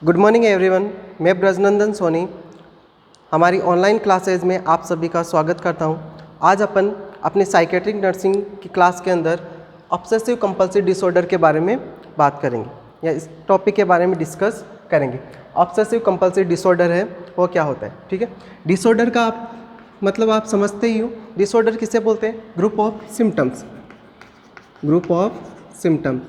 Good morning everyone. मैं ब्रजनंदन सोनी हमारी online classes में आप सभी का स्वागत करता हूं। आज अपन अपनी साइकेट्रिक नर्सिंग की क्लास के अंदर ऑब्सेसिव कंपल्सिव डिसऑर्डर के बारे में बात करेंगे या इस टॉपिक के बारे में डिस्कस करेंगे। ऑब्सेसिव कंपल्सिव डिसऑर्डर है वो क्या होता है, ठीक है। डिसऑर्डर का मतलब आप समझते ही हो। डिसऑर्डर किसे बोलते हैं? Group of symptoms. Group of symptoms,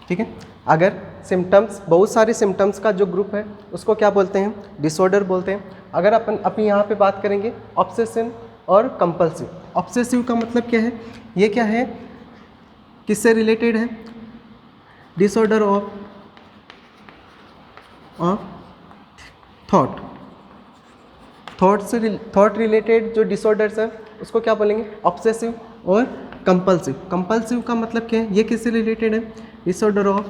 ठीक है। अगर सिम्टम्स, बहुत सारे सिम्टम्स का जो ग्रुप है उसको क्या बोलते हैं? डिसऑर्डर बोलते हैं। अगर अपन अपनी यहाँ पे बात करेंगे ऑब्सेसिव और कंपल्सिव। ऑब्सेसिव का मतलब क्या है? ये क्या है, किससे रिलेटेड है? Disorder of thought. Thought related जो डिसऑर्डर्स है उसको क्या बोलेंगे? ऑब्सेसिव। और कंपल्सिव, कंपल्सिव का मतलब क्या है? ये किससे रिलेटेड है? डिसऑर्डर ऑफ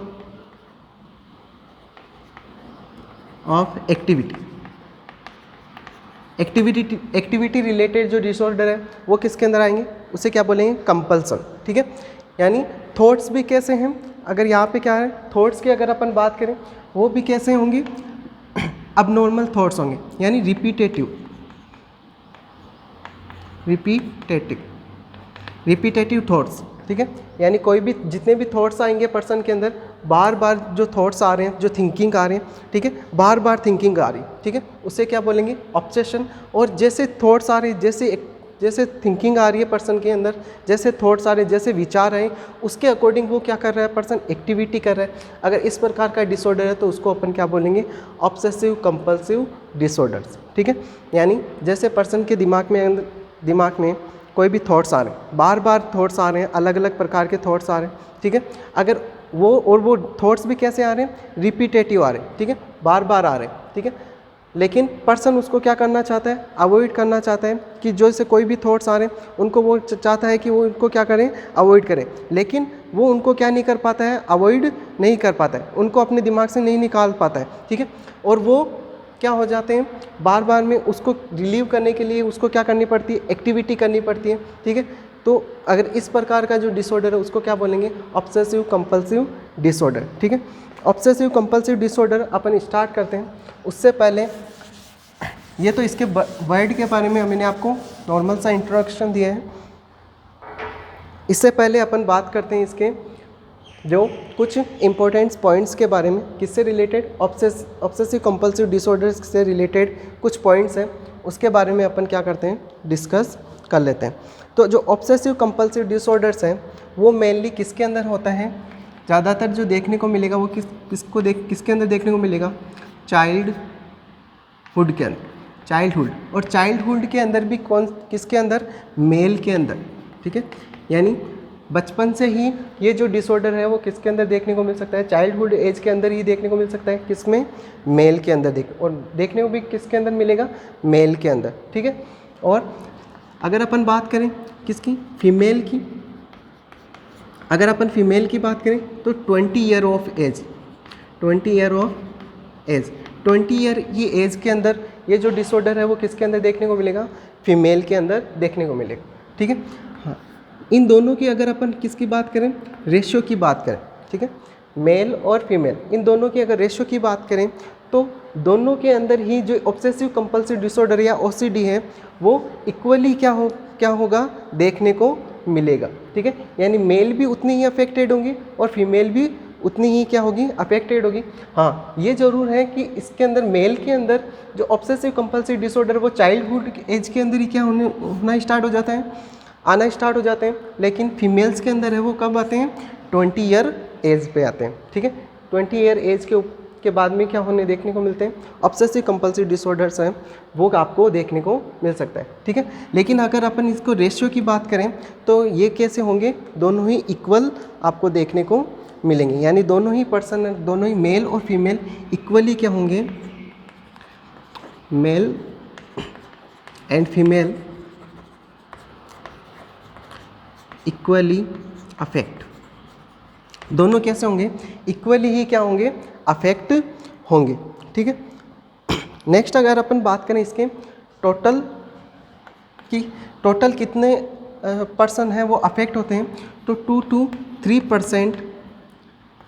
एक्टिविटी रिलेटेड जो डिसऑर्डर है वो किसके अंदर आएंगे? उसे क्या बोलेंगे? कंपल्सन, ठीक है। यानी थॉट्स भी कैसे हैं? अगर यहाँ पे क्या है, थॉट्स की अगर अपन बात करें वो भी कैसे होंगे? अब नॉर्मल थॉट्स होंगे, यानी रिपीटेटिव थॉट्स, ठीक है। यानी कोई भी जितने भी थॉट्स आएंगे पर्सन के अंदर, बार बार जो थॉट्स आ रहे हैं, जो थिंकिंग आ रहे हैं, ठीक है, बार बार थिंकिंग आ रही है, ठीक है, उसे क्या बोलेंगे? ऑब्सेशन। और जैसे थॉट्स आ रहे हैं, जैसे थिंकिंग आ रही है पर्सन के अंदर, जैसे थॉट्स आ रहे हैं, जैसे विचार हैं, उसके अकॉर्डिंग वो क्या कर रहा है? पर्सन एक्टिविटी कर रहा है। अगर इस प्रकार का डिसऑर्डर है तो उसको अपन क्या बोलेंगे? ऑब्सेसिव कंपल्सिव डिसऑर्डर्स, ठीक है। यानी जैसे पर्सन के दिमाग में कोई भी थॉट्स आ रहे हैं, बार बार थॉट्स आ रहे हैं, अलग अलग प्रकार के थॉट्स आ रहे हैं, ठीक है। अगर वो थॉट्स भी कैसे आ रहे हैं? रिपीटेटिव आ रहे हैं, ठीक है, बार बार आ रहे हैं, ठीक है। लेकिन पर्सन उसको क्या करना चाहता है? अवॉइड करना चाहता है कि जो से कोई भी थॉट्स आ रहे हैं उनको वो चाहता है कि वो उनको क्या करें? अवॉइड करें। लेकिन वो उनको क्या नहीं कर पाता है? अवॉइड नहीं कर पाता है, उनको अपने दिमाग से नहीं निकाल पाता है, ठीक है। और वो क्या हो जाते हैं? बार बार में उसको रिलीव करने के लिए उसको क्या करनी पड़ती है? एक्टिविटी करनी पड़ती है, ठीक है। तो अगर इस प्रकार का जो डिसऑर्डर है उसको क्या बोलेंगे? ऑब्सेसिव कंपल्सिव डिसऑर्डर, ठीक है। ऑब्सेसिव कंपल्सिव डिसऑर्डर अपन स्टार्ट करते हैं। उससे पहले ये तो इसके वर्ड के बारे में मैंने आपको नॉर्मल सा इंट्रोडक्शन दिया है। इससे पहले अपन बात करते हैं इसके जो कुछ इंपॉर्टेंट पॉइंट्स के बारे में। किससे रिलेटेड? ऑब्सेसिव कंपल्सिव डिसऑर्डर्स से रिलेटेड कुछ पॉइंट्स हैं, उसके बारे में अपन क्या करते हैं? डिस्कस कर लेते हैं। तो जो ऑब्सेसिव कंपल्सिव डिसऑर्डर्स हैं वो मेनली किसके अंदर होता है? ज़्यादातर जो देखने को मिलेगा वो किसके अंदर देखने को मिलेगा? चाइल्डहुड के अंदर। चाइल्डहुड, और चाइल्डहुड के अंदर भी किसके अंदर? मेल के अंदर, ठीक है। यानी बचपन से ही ये जो डिसऑर्डर है वो किसके अंदर देखने को मिल सकता है? चाइल्डहुड एज के अंदर ही देखने को मिल सकता है। किसमें? मेल के अंदर और देखने को भी किसके अंदर मिलेगा? मेल के अंदर, ठीक है। और अगर अपन बात करें किसकी? फीमेल की। अगर अपन फीमेल की बात करें तो 20 ईयर ऑफ एज, 20 ईयर ये एज के अंदर ये जो डिसऑर्डर है वो किसके अंदर देखने को मिलेगा? फीमेल के अंदर देखने को मिलेगा, ठीक है। हाँ, इन दोनों की अगर अपन किसकी बात करें? रेशियो की बात करें, ठीक है। मेल और फीमेल, इन दोनों की अगर रेशियो की बात करें तो दोनों के अंदर ही जो ऑब्सेसिव कंपल्सिव डिसऑर्डर या OCD है वो इक्वली क्या होगा? देखने को मिलेगा, ठीक है। यानी मेल भी उतनी ही अफेक्टेड होंगी और फीमेल भी उतनी ही क्या होगी? अफेक्टेड होगी। हाँ, ये ज़रूर है कि इसके अंदर मेल के अंदर जो ऑब्सेसिव कंपल्सिव डिसऑर्डर वो चाइल्डहुड एज के अंदर ही क्या होना स्टार्ट हो जाता है, आना स्टार्ट हो जाते हैं। लेकिन फीमेल्स के अंदर है वो कब आते हैं? 20 ईयर एज पे आते हैं, ठीक है। 20 ईयर एज के बाद में क्या होने देखने को मिलते हैं? ऑब्सेसिव कंपल्सिव डिसऑर्डर्स हैं वो आपको देखने को मिल सकता है, ठीक है। लेकिन अगर अपन इसको रेशियो की बात करें तो ये कैसे होंगे? दोनों ही इक्वल आपको देखने को मिलेंगे। यानी दोनों ही मेल और फीमेल इक्वली क्या होंगे? Male and female equally affect, दोनों कैसे होंगे? इक्वली ही क्या होंगे? अफेक्ट होंगे, ठीक है। नेक्स्ट अगर अपन बात करें इसके टोटल कितने पर्सन हैं वो अफेक्ट होते हैं, तो 2 to 3%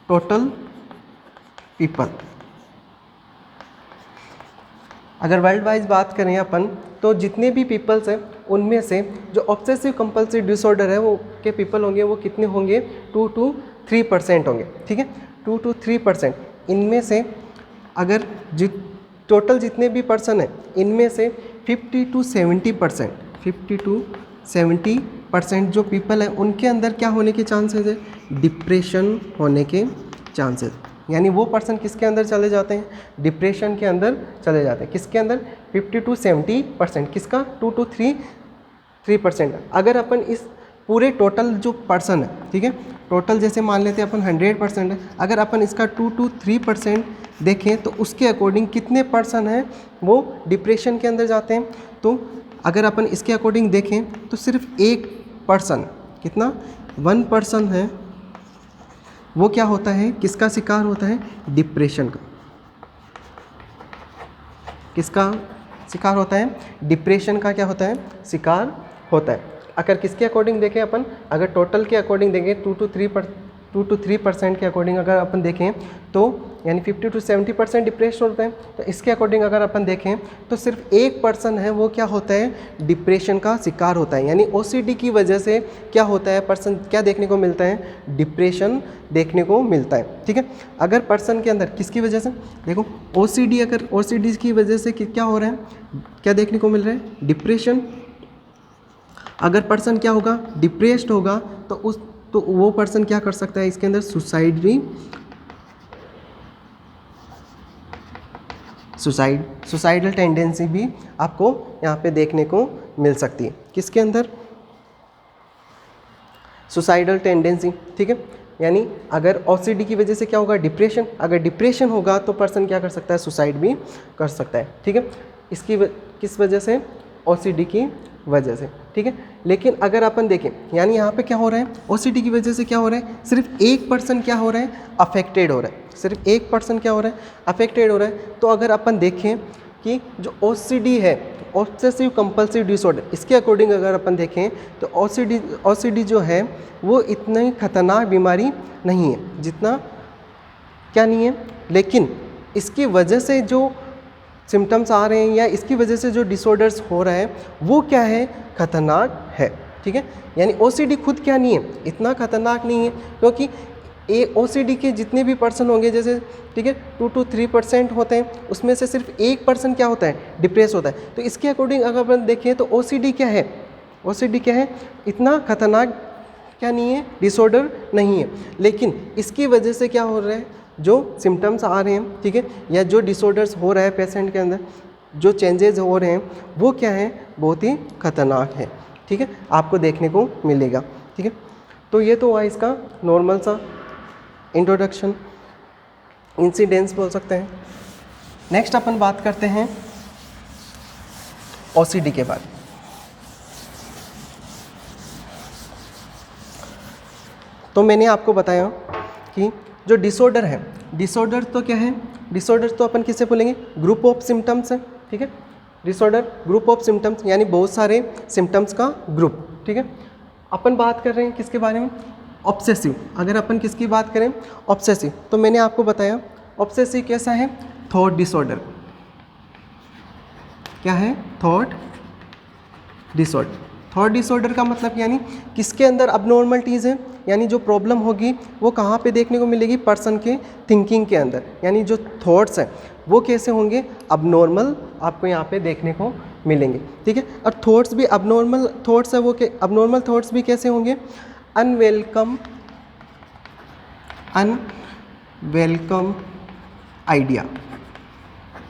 टोटल पीपल। अगर वर्ल्ड वाइज बात करें अपन तो जितने भी पीपल्स हैं उनमें से जो ऑब्सेसिव कंपल्सिव डिसऑर्डर है वो के पीपल होंगे वो कितने होंगे 2 to 3% होंगे, ठीक है, 2 to 3%। इनमें से अगर टोटल जितने भी पर्सन हैं इनमें से 50 to 70% जो पीपल हैं उनके अंदर क्या होने के चांसेस है, डिप्रेशन होने के चांसेस। यानी वो पर्सन किसके अंदर चले जाते हैं, डिप्रेशन के अंदर चले जाते हैं। किसके अंदर, 50 to 70%, किसका 2 to 3%। अगर अपन इस पूरे टोटल जो पर्सन है, ठीक है, टोटल जैसे मान लेते हैं अपन 100% है, अगर अपन इसका 2 to 3% देखें तो उसके अकॉर्डिंग कितने पर्सन हैं वो डिप्रेशन के अंदर जाते हैं। तो अगर अपन इसके अकॉर्डिंग देखें तो सिर्फ एक पर्सन, कितना, 1% है, वो क्या होता है, किसका शिकार होता है, डिप्रेशन का। किसका शिकार होता है, डिप्रेशन का क्या होता है, शिकार होता है। अगर किसके अकॉर्डिंग देखें अपन, अगर टोटल के अकॉर्डिंग देखें 2 to 3% के अकॉर्डिंग अगर अपन देखें तो यानी 50 to 70% डिप्रेशन होते हैं। तो इसके अकॉर्डिंग अगर अपन देखें तो सिर्फ एक पर्सन है वो क्या होता है, डिप्रेशन का शिकार होता है। यानी OCD की वजह से क्या होता है, पर्सन क्या देखने को मिलता है, डिप्रेशन देखने को मिलता है, ठीक है। अगर पर्सन के अंदर किसकी वजह से, देखो OCD, अगर OCD की वजह से क्या हो रहा है, क्या देखने को मिल रहा है, डिप्रेशन। अगर पर्सन क्या होगा, डिप्रेस्ड होगा तो वो पर्सन क्या कर सकता है, इसके अंदर सुसाइडल टेंडेंसी भी आपको यहाँ पे देखने को मिल सकती है। किसके अंदर, सुसाइडल टेंडेंसी, ठीक है। यानी अगर OCD की वजह से क्या होगा, डिप्रेशन, अगर डिप्रेशन होगा तो पर्सन क्या कर सकता है, सुसाइड भी कर सकता है, ठीक है। किस वजह से, OCD की वजह से, ठीक है। लेकिन अगर अपन देखें, यानी यहाँ पे क्या हो रहा है, OCD की वजह से क्या हो रहा है, सिर्फ एक पर्सन क्या हो रहा है, अफेक्टेड हो रहा है, सिर्फ एक पर्सन क्या हो रहा है, अफेक्टेड हो रहा है। तो अगर अपन देखें कि जो OCD है, ऑब्सेसिव कंपल्सिव डिसऑर्डर, इसके अकॉर्डिंग अगर अपन देखें तो OCD जो है वो इतनी खतरनाक बीमारी नहीं है जितना, क्या नहीं है, लेकिन इसकी वजह से जो सिम्टम्स आ रहे हैं या इसकी वजह से जो डिसऑर्डर्स हो रहा है वो क्या है, खतरनाक है, ठीक है। यानी OCD खुद क्या नहीं है, इतना खतरनाक नहीं है, क्योंकि OCD के जितने भी पर्सन होंगे, जैसे ठीक है 2 to 3% होते हैं, उसमें से सिर्फ एक पर्सन क्या होता है, डिप्रेस होता है। तो इसके अकॉर्डिंग अगर अपन देखें तो OCD क्या है, OCD क्या है, इतना खतरनाक क्या नहीं है, डिसऑर्डर नहीं है। लेकिन इसकी वजह से क्या हो रहा है, जो सिम्टम्स आ रहे हैं, ठीक है, या जो डिसऑर्डर्स हो रहा है पेशेंट के अंदर, जो चेंजेस हो रहे हैं वो क्या है, बहुत ही खतरनाक है, ठीक है, आपको देखने को मिलेगा, ठीक है। तो ये तो हुआ इसका नॉर्मल सा इंट्रोडक्शन, इंसिडेंस बोल सकते हैं। नेक्स्ट अपन बात करते हैं OCD के बारे में। तो मैंने आपको बताया कि जो डिसऑर्डर है, डिसऑर्डर तो क्या है, डिसऑर्डर तो अपन किसे बोलेंगे, ग्रुप ऑफ सिम्टम्स है, ठीक है। डिसऑर्डर ग्रुप ऑफ सिम्टम्स यानी बहुत सारे सिम्टम्स का ग्रुप, ठीक है। अपन बात कर रहे हैं किसके बारे में, ऑब्सेसिव। अगर अपन किसकी बात करें, ऑब्सेसिव, तो मैंने आपको बताया ऑब्सेसिव कैसा है, थॉट डिसऑर्डर। क्या है, थॉट डिसऑर्डर। थॉट डिसऑर्डर का मतलब यानी किसके अंदर अबनॉर्मलिटीज़ है, यानी जो प्रॉब्लम होगी वो कहाँ पे देखने को मिलेगी, पर्सन के थिंकिंग के अंदर, यानी जो थॉट्स हैं वो कैसे होंगे, अबनॉर्मल आपको यहाँ पे देखने को मिलेंगे, ठीक है। और थॉट्स भी अबनॉर्मल थॉट्स है वो के अबनॉर्मल थॉट्स भी कैसे होंगे, अनवेलकम आइडिया।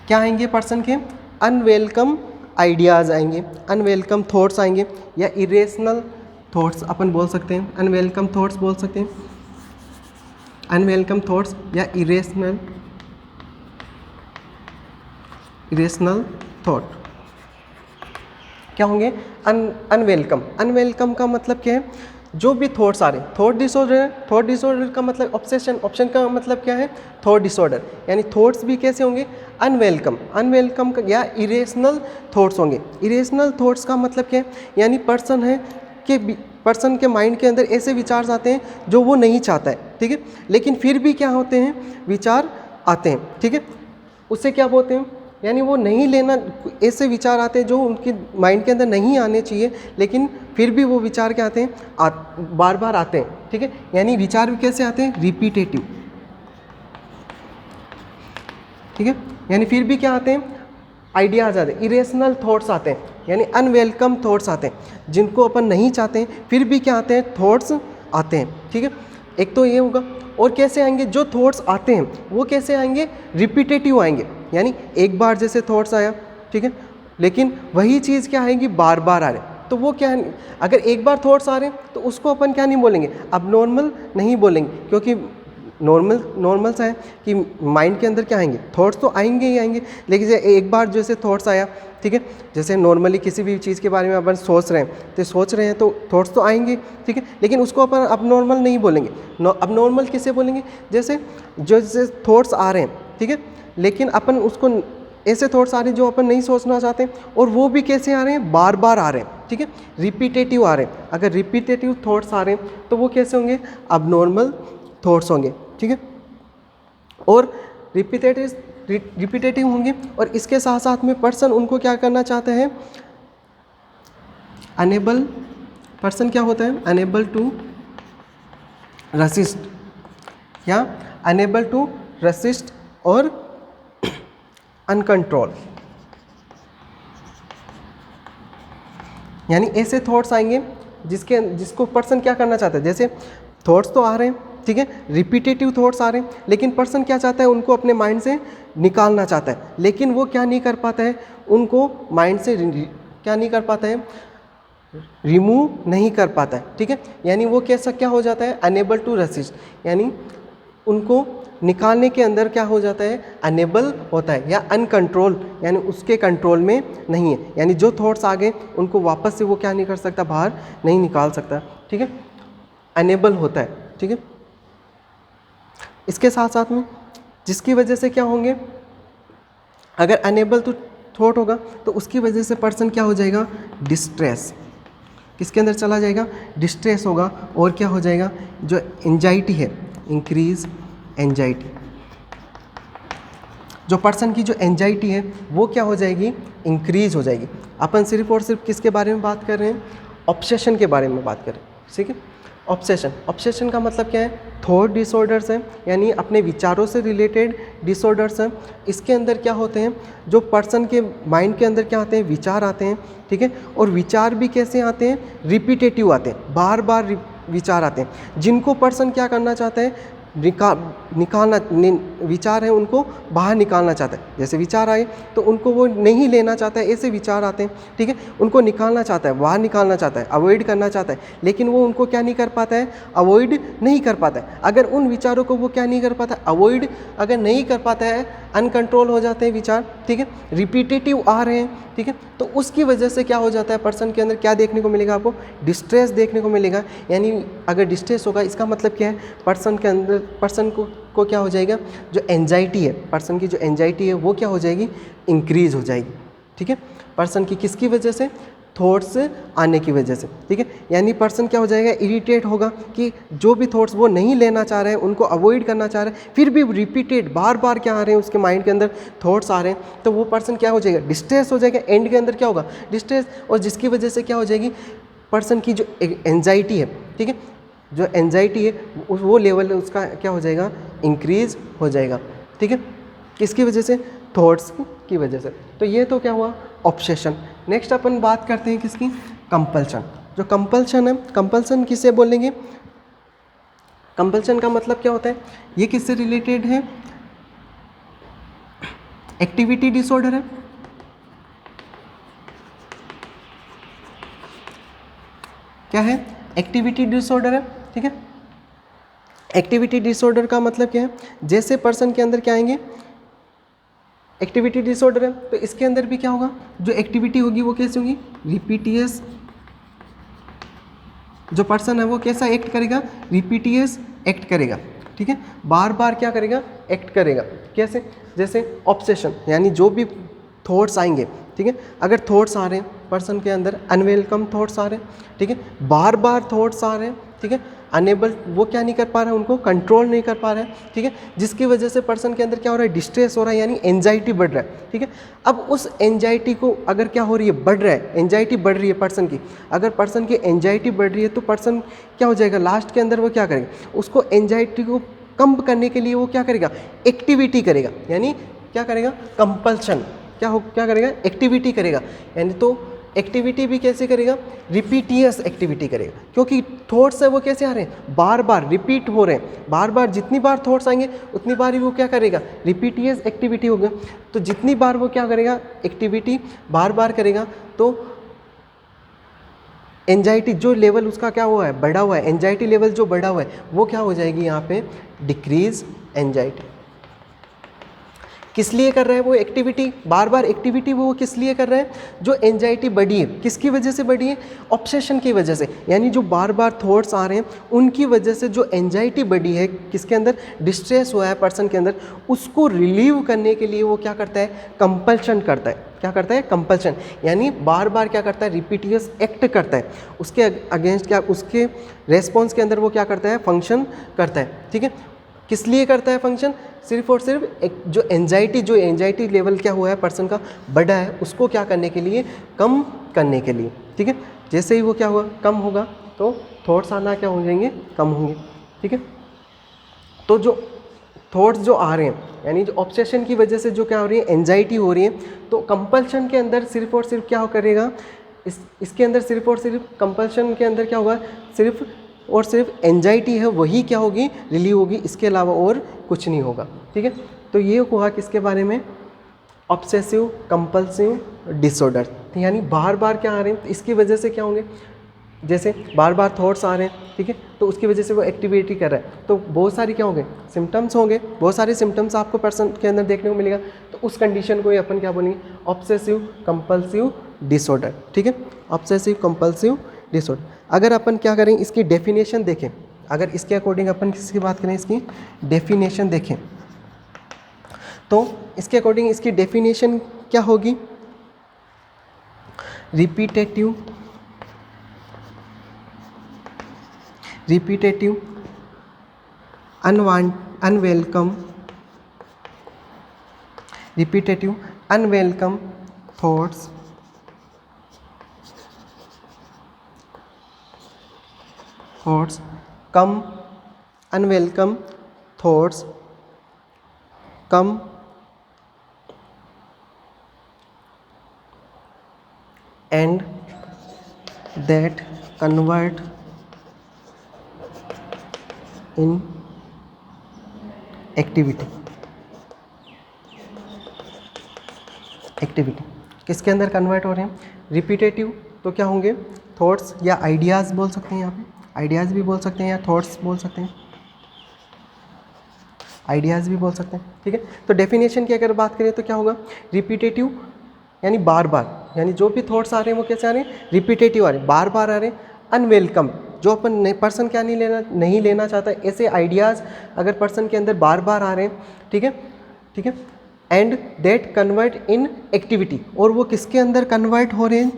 क्या आएंगे पर्सन के, अनवेलकम आइडियाज़ आएंगे, अनवेलकम थॉट्स आएंगे, या इरेशनल थॉट्स अपन बोल सकते हैं, अनवेलकम थॉट्स बोल सकते हैं, अनवेलकम थॉट्स या इरेशनल थॉट क्या होंगे, अनवेलकम का मतलब क्या है, जो भी थॉट्स आ रहे हैं, थॉट डिसऑर्डर है, थॉट डिसऑर्डर का मतलब ऑप्शन का मतलब क्या है, थॉट डिसऑर्डर, यानी थॉट्स भी कैसे होंगे, अनवेलकम का या इरेशनल थॉट्स होंगे। इरेशनल थॉट्स का मतलब क्या है, यानी पर्सन के माइंड के अंदर ऐसे विचार आते हैं जो वो नहीं चाहता है, ठीक है, लेकिन फिर भी क्या होते हैं, विचार आते हैं, ठीक है, उससे क्या बोलते हैं, यानी वो नहीं लेना, ऐसे विचार आते हैं जो उनके माइंड के अंदर नहीं आने चाहिए, लेकिन फिर भी वो विचार क्या आते हैं, बार बार आते हैं, ठीक है, यानी विचार भी कैसे आते हैं, रिपीटेटिव, ठीक है, यानी फिर भी क्या आते हैं, आइडियाज़ आते हैं, इरेशनल थॉट्स आते हैं, यानी अनवेलकम थॉट्स आते हैं जिनको अपन नहीं चाहते हैं, फिर भी क्या आते हैं, थॉट्स आते हैं, ठीक है, एक तो ये होगा। और कैसे आएंगे, जो थॉट्स आते हैं वो कैसे आएंगे, रिपीटेटिव आएंगे, यानी एक बार जैसे थॉट्स आया, ठीक है, लेकिन वही चीज़ क्या आएगी, बार बार आ रहे, तो वो क्या है, अगर एक बार थॉट्स आ रहे हैं तो उसको अपन क्या नहीं बोलेंगे, अब नॉर्मल नहीं बोलेंगे, क्योंकि नॉर्मल सा है कि माइंड के अंदर क्या आएंगे, थॉट्स तो आएंगे ही आएंगे, लेकिन एक बार जैसे थॉट्स आया, ठीक है, जैसे नॉर्मली किसी भी चीज़ के बारे में अपन सोच रहे हैं तो थॉट्स तो आएंगे, ठीक है, लेकिन उसको अपन अब नॉर्मल नहीं बोलेंगे। अब नॉर्मल किसे बोलेंगे, जैसे थॉट्स आ रहे हैं, ठीक है, लेकिन अपन उसको ऐसे थॉट्स आ रहे हैं जो अपन नहीं सोचना चाहते, और वो भी कैसे आ रहे हैं, बार बार आ रहे हैं, ठीक है, रिपीटेटिव आ रहे हैं। अगर रिपीटेटिव थॉट्स आ रहे हैं तो वो कैसे होंगे, अब नॉर्मल थॉट्स होंगे, ठीक है, और रिपीटेटिव होंगे। और इसके साथ साथ में पर्सन उनको क्या करना चाहते हैं, अनेबल, पर्सन क्या होता है, अनेबल टू रेसिस्ट या अनेबल टू रेसिस्ट और अनकंट्रोल, यानी ऐसे थॉट्स आएंगे जिसको पर्सन क्या करना चाहता है, जैसे थॉट्स तो आ रहे हैं, ठीक है, रिपीटेटिव थॉट्स आ रहे हैं, लेकिन पर्सन क्या चाहता है, उनको अपने माइंड से निकालना चाहता है, लेकिन वो क्या नहीं कर पाता है, उनको माइंड से क्या नहीं कर पाता है, रिमूव नहीं कर पाता है, ठीक है, यानी वो कैसा क्या हो जाता है, अनेबल टू रेसिस्ट, यानी उनको निकालने के अंदर क्या हो जाता है, अनेबल होता है, या अनकंट्रोल, यानी उसके कंट्रोल में नहीं है, यानी जो थॉट्स आ गए उनको वापस से वो क्या नहीं कर सकता, बाहर नहीं निकाल सकता, ठीक है, अनेबल होता है, ठीक है। इसके साथ साथ में जिसकी वजह से क्या होंगे, अगर अनेबल टू थॉट होगा तो उसकी वजह से पर्सन क्या हो जाएगा, डिस्ट्रेस, किसके अंदर चला जाएगा, डिस्ट्रेस होगा, और क्या हो जाएगा, जो एंजाइटी है, इंक्रीज एंजाइटी, जो पर्सन की जो एंजाइटी है वो क्या हो जाएगी, इंक्रीज हो जाएगी। अपन सिर्फ और सिर्फ किसके बारे में बात कर रहे हैं, ऑब्सेशन के बारे में बात कर रहे हैं, ठीक है, ऑब्सेशन का मतलब क्या है, थॉट डिसऑर्डर्स हैं, यानी अपने विचारों से रिलेटेड डिसऑर्डर्स हैं। इसके अंदर क्या होते हैं, जो पर्सन के माइंड के अंदर क्या आते हैं, विचार आते हैं, ठीक है, और विचार भी कैसे आते हैं, रिपीटेटिव आते हैं, बार बार विचार आते हैं, जिनको पर्सन क्या करना चाहता है, निकालना, विचार है उनको बाहर निकालना चाहता है, जैसे विचार आए तो उनको वो नहीं लेना चाहता है, ऐसे विचार आते हैं, ठीक है, उनको निकालना चाहता है, बाहर निकालना चाहता है, अवॉइड करना चाहता है, लेकिन वो उनको क्या नहीं कर पाता है, अवॉइड नहीं कर पाता है। अगर उन विचारों को वो क्या नहीं कर पाता, अवॉइड अगर नहीं कर पाता है, अनकंट्रोल हो जाते हैं विचार, ठीक है, रिपीटेटिव आ रहे हैं, ठीक है, तो उसकी वजह से क्या हो जाता है, पर्सन के अंदर क्या देखने को मिलेगा, आपको डिस्ट्रेस देखने को मिलेगा। यानी अगर डिस्ट्रेस होगा इसका मतलब क्या है, पर्सन के अंदर, पर्सन को क्या हो जाएगा, जो एंजाइटी है, पर्सन की जो एंजाइटी है वो क्या हो जाएगी, इंक्रीज हो जाएगी, ठीक है, पर्सन की किसकी वजह से, थॉट्स आने की वजह से, ठीक है, यानी पर्सन क्या हो जाएगा, इरिटेट होगा कि जो भी थॉट्स वो नहीं लेना चाह रहे हैं, उनको अवॉइड करना चाह रहे हैं, फिर भी रिपीटेड बार बार क्या आ रहे हैं, उसके माइंड के अंदर थॉट्स आ रहे हैं, तो वो पर्सन क्या हो जाएगा, डिस्ट्रेस हो जाएगा, एंड के अंदर क्या होगा, डिस्ट्रेस, और जिसकी वजह से क्या हो जाएगी, पर्सन की जो एंजाइटी है, ठीक है, जो एंजाइटी है वो लेवल उसका क्या हो जाएगा, इंक्रीज हो जाएगा, ठीक है, किसकी वजह से, थॉट्स की वजह से। तो ये तो क्या हुआ, ऑब्सेशन। नेक्स्ट अपन बात करते हैं किसकी, कंपल्शन। जो कंपल्शन है, कंपल्शन किससे बोलेंगे, कंपल्शन का मतलब क्या होता है, ये किससे रिलेटेड है, एक्टिविटी डिसऑर्डर है, क्या है, एक्टिविटी डिसऑर्डर है, ठीक है, एक्टिविटी डिसऑर्डर का मतलब क्या है, जैसे पर्सन के अंदर क्या आएंगे, एक्टिविटी डिसऑर्डर है तो इसके अंदर भी क्या होगा, जो एक्टिविटी होगी वो कैसे होगी, रिपीटियस, जो पर्सन है वो कैसा एक्ट करेगा, रिपीटियस एक्ट करेगा, ठीक है, बार बार क्या करेगा, एक्ट करेगा, कैसे, जैसे ऑब्सेशन, यानी जो भी थॉट्स आएंगे, ठीक है, अगर थॉट्स आ रहे हैं पर्सन के अंदर, अनवेलकम थॉट्स आ रहे हैं, ठीक है, बार बार थॉट्स आ रहे हैं, ठीक है, अनेबल, वो क्या नहीं कर पा रहा है, उनको कंट्रोल नहीं कर पा रहा है, ठीक है, जिसकी वजह से पर्सन के अंदर क्या हो रहा है, डिस्ट्रेस हो रहा है, यानी एंजाइटी बढ़ रहा है, ठीक है। अब उस एंजाइटी को अगर क्या हो रही है, बढ़ रहा है, एंजाइटी बढ़ रही है पर्सन की, अगर पर्सन की एंजाइटी बढ़ रही है तो पर्सन क्या हो जाएगा, लास्ट के अंदर वो क्या करेगा, उसको एंजाइटी को कम करने के लिए वो क्या करेगा, एक्टिविटी करेगा, यानी क्या करेगा, कंपल्शन, क्या करेगा, एक्टिविटी करेगा, यानी तो एक्टिविटी भी कैसे करेगा, रिपीटियस एक्टिविटी करेगा, क्योंकि थॉट्स है वो कैसे आ रहे हैं, बार बार रिपीट हो रहे हैं, बार बार जितनी बार थॉट्स आएंगे उतनी बार ही वो क्या करेगा, रिपीटियस एक्टिविटी होगा। तो जितनी बार वो क्या करेगा, एक्टिविटी बार बार करेगा, तो एंजाइटी जो लेवल उसका क्या हुआ है, बढ़ा हुआ है, एंजाइटी लेवल जो बढ़ा हुआ है वो क्या हो जाएगी यहाँ पे, डिक्रीज एंजाइटी। किस लिए कर रहा है वो एक्टिविटी, बार बार एक्टिविटी वो किस लिए कर रहा है, जो एंजाइटी बढ़ी है, किसकी वजह से बढ़ी है, ऑब्सेशन की वजह से, यानी जो बार बार थॉट्स आ रहे हैं उनकी वजह से जो एंजाइटी बढ़ी है, किसके अंदर, डिस्ट्रेस हुआ है पर्सन के अंदर, उसको रिलीव करने के लिए वो क्या करता है, कंपल्शन करता है, क्या करता है, कंपल्शन, यानी बार बार क्या करता है, रिपीटियस एक्ट करता है, उसके अगेंस्ट क्या, उसके रेस्पॉन्स के अंदर वो क्या करता है, फंक्शन करता है, ठीक है। किस लिए करता है फंक्शन, सिर्फ और सिर्फ एक जो एंजाइटी लेवल क्या हुआ है पर्सन का बढ़ा है, उसको क्या करने के लिए, कम करने के लिए, ठीक है। जैसे ही वो क्या हुआ, कम होगा तो थॉट्स आना क्या हो जाएंगे, कम होंगे, ठीक है। तो जो थॉट्स जो आ रहे हैं, यानी जो ऑब्सेशन की वजह से जो क्या हो रही है, एंजाइटी हो रही है, तो कंपल्शन के अंदर सिर्फ और सिर्फ क्या करेगा, इसके अंदर सिर्फ और सिर्फ कंपल्शन के अंदर क्या होगा, सिर्फ और सिर्फ एंजाइटी है वही क्या होगी, रिलीव होगी, इसके अलावा और कुछ नहीं होगा, ठीक है। तो ये हुआ किसके बारे में, ऑब्सेसिव कंपल्सिव डिसऑर्डर, यानी बार बार क्या आ रहे हैं, तो इसकी वजह से क्या होंगे, जैसे बार बार थॉट्स आ रहे हैं, ठीक है, तो उसकी वजह से वो एक्टिविटी कर रहा है, तो बहुत सारी क्या होंगे, सिम्टम्स होंगे, बहुत सारे सिम्टम्स आपको पर्सन के अंदर देखने को मिलेगा, तो उस कंडीशन को अपन क्या बोलेंगे, ऑब्सेसिव कंपल्सिव डिसऑर्डर, ठीक है, ऑब्सेसिव कंपल्सिव डिसऑर्डर। अगर अपन क्या करें, इसकी डेफिनेशन देखें, अगर इसके अकॉर्डिंग अपन किसकी बात करें, इसकी डेफिनेशन देखें, तो इसके अकॉर्डिंग इसकी डेफिनेशन क्या होगी, repetitive unwelcome thoughts come unwelcome thoughts come and that convert in activity किसके अंदर कन्वर्ट हो रहे हैं, रिपीटेटिव, तो क्या होंगे, थॉट्स या आइडियाज़ बोल सकते हैं, यहाँ पे आइडियाज़ भी बोल सकते हैं या थॉट्स बोल सकते हैं, आइडियाज़ भी बोल सकते हैं, ठीक है। तो डेफिनेशन की अगर बात करें तो क्या होगा, रिपीटेटिव यानी बार बार, यानी जो भी थॉट्स आ रहे हैं वो कैसे आ रहे हैं, रिपीटेटिव आ रहे हैं, बार बार आ रहे हैं। अनवेलकम, जो अपन पर्सन क्या नहीं लेना चाहता, ऐसे आइडियाज़ अगर पर्सन के अंदर बार बार आ रहे हैं, ठीक है, and that convert in activity, और वो किसके अंदर कन्वर्ट हो रहे हैं,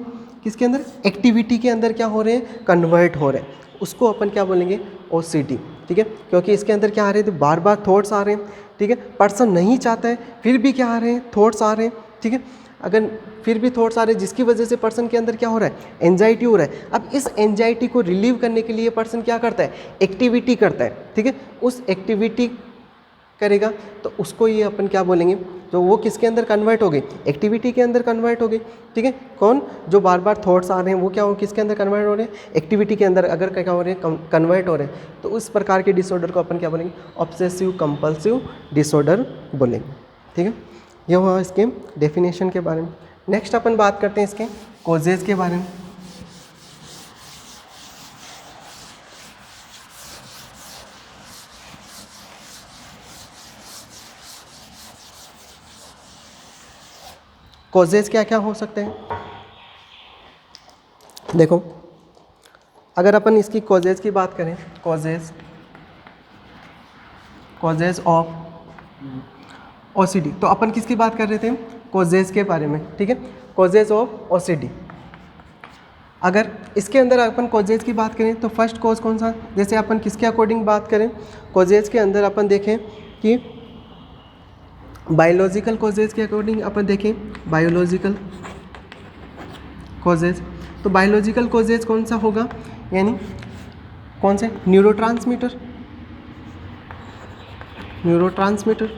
किसके अंदर, एक्टिविटी के अंदर क्या हो रहे हैं, कन्वर्ट हो रहे हैं, उसको अपन क्या बोलेंगे, OCD, ठीक है, क्योंकि इसके अंदर क्या आ रहे थे, बार बार थॉट्स आ रहे हैं, ठीक है, पर्सन नहीं चाहता है फिर भी क्या आ रहे हैं, थॉट्स आ रहे हैं, ठीक है, अगर फिर भी थॉट्स आ रहे हैं जिसकी वजह से पर्सन के अंदर क्या हो रहा है, एंजाइटी हो रहा है। अब इस एंजाइटी को रिलीव करने के लिए पर्सन क्या करता है, एक्टिविटी करता है, ठीक है, उस एक्टिविटी करेगा तो उसको ये अपन क्या बोलेंगे, जो वो किसके अंदर कन्वर्ट हो गई, एक्टिविटी के अंदर कन्वर्ट हो गई, ठीक है। कौन, जो बार बार थॉट्स आ रहे हैं वो क्या हो, किसके अंदर कन्वर्ट हो रहे हैं, एक्टिविटी के अंदर अगर क्या हो रहे हैं, कन्वर्ट हो रहे हैं, तो उस प्रकार के डिसऑर्डर को अपन क्या बोलेंगे, ऑब्सेसिव कंपल्सिव डिसऑर्डर बोलेंगे, ठीक है। ये हुआ इसके डेफिनेशन के बारे में। नेक्स्ट अपन बात करते हैं इसके कॉजेज़ के बारे में। कॉजेज़ क्या क्या हो सकते हैं, देखो अगर अपन इसकी कॉजेज़ की बात करें, कॉजेज़ ऑफ OCD, तो अपन किसकी बात कर रहे थे, कॉजेज़ के बारे में, ठीक है, कॉजेज़ ऑफ OCD। अगर इसके अंदर अपन कॉजेज की बात करें तो फर्स्ट कॉज कौन सा, जैसे अपन किसके अकॉर्डिंग बात करें, कॉजेज के अंदर अपन देखें कि बायोलॉजिकल कॉजेज के अकॉर्डिंग अपन देखें बायोलॉजिकल कॉजेज, तो बायोलॉजिकल कॉजेज कौन सा होगा, यानी कौन से, न्यूरोट्रांसमीटर, न्यूरोट्रांसमीटर,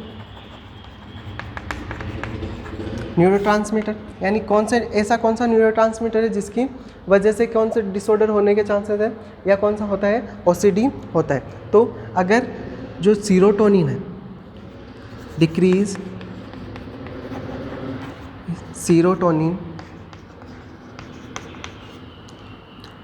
न्यूरोट्रांसमीटर यानी कौन से, ऐसा कौन सा न्यूरोट्रांसमीटर है जिसकी वजह से कौन से डिसऑर्डर होने के चांसेस है, या कौन सा होता है, ओसीडी होता है। तो अगर जो सीरोटोनिन है, डिक्रीज सीरोटोनिन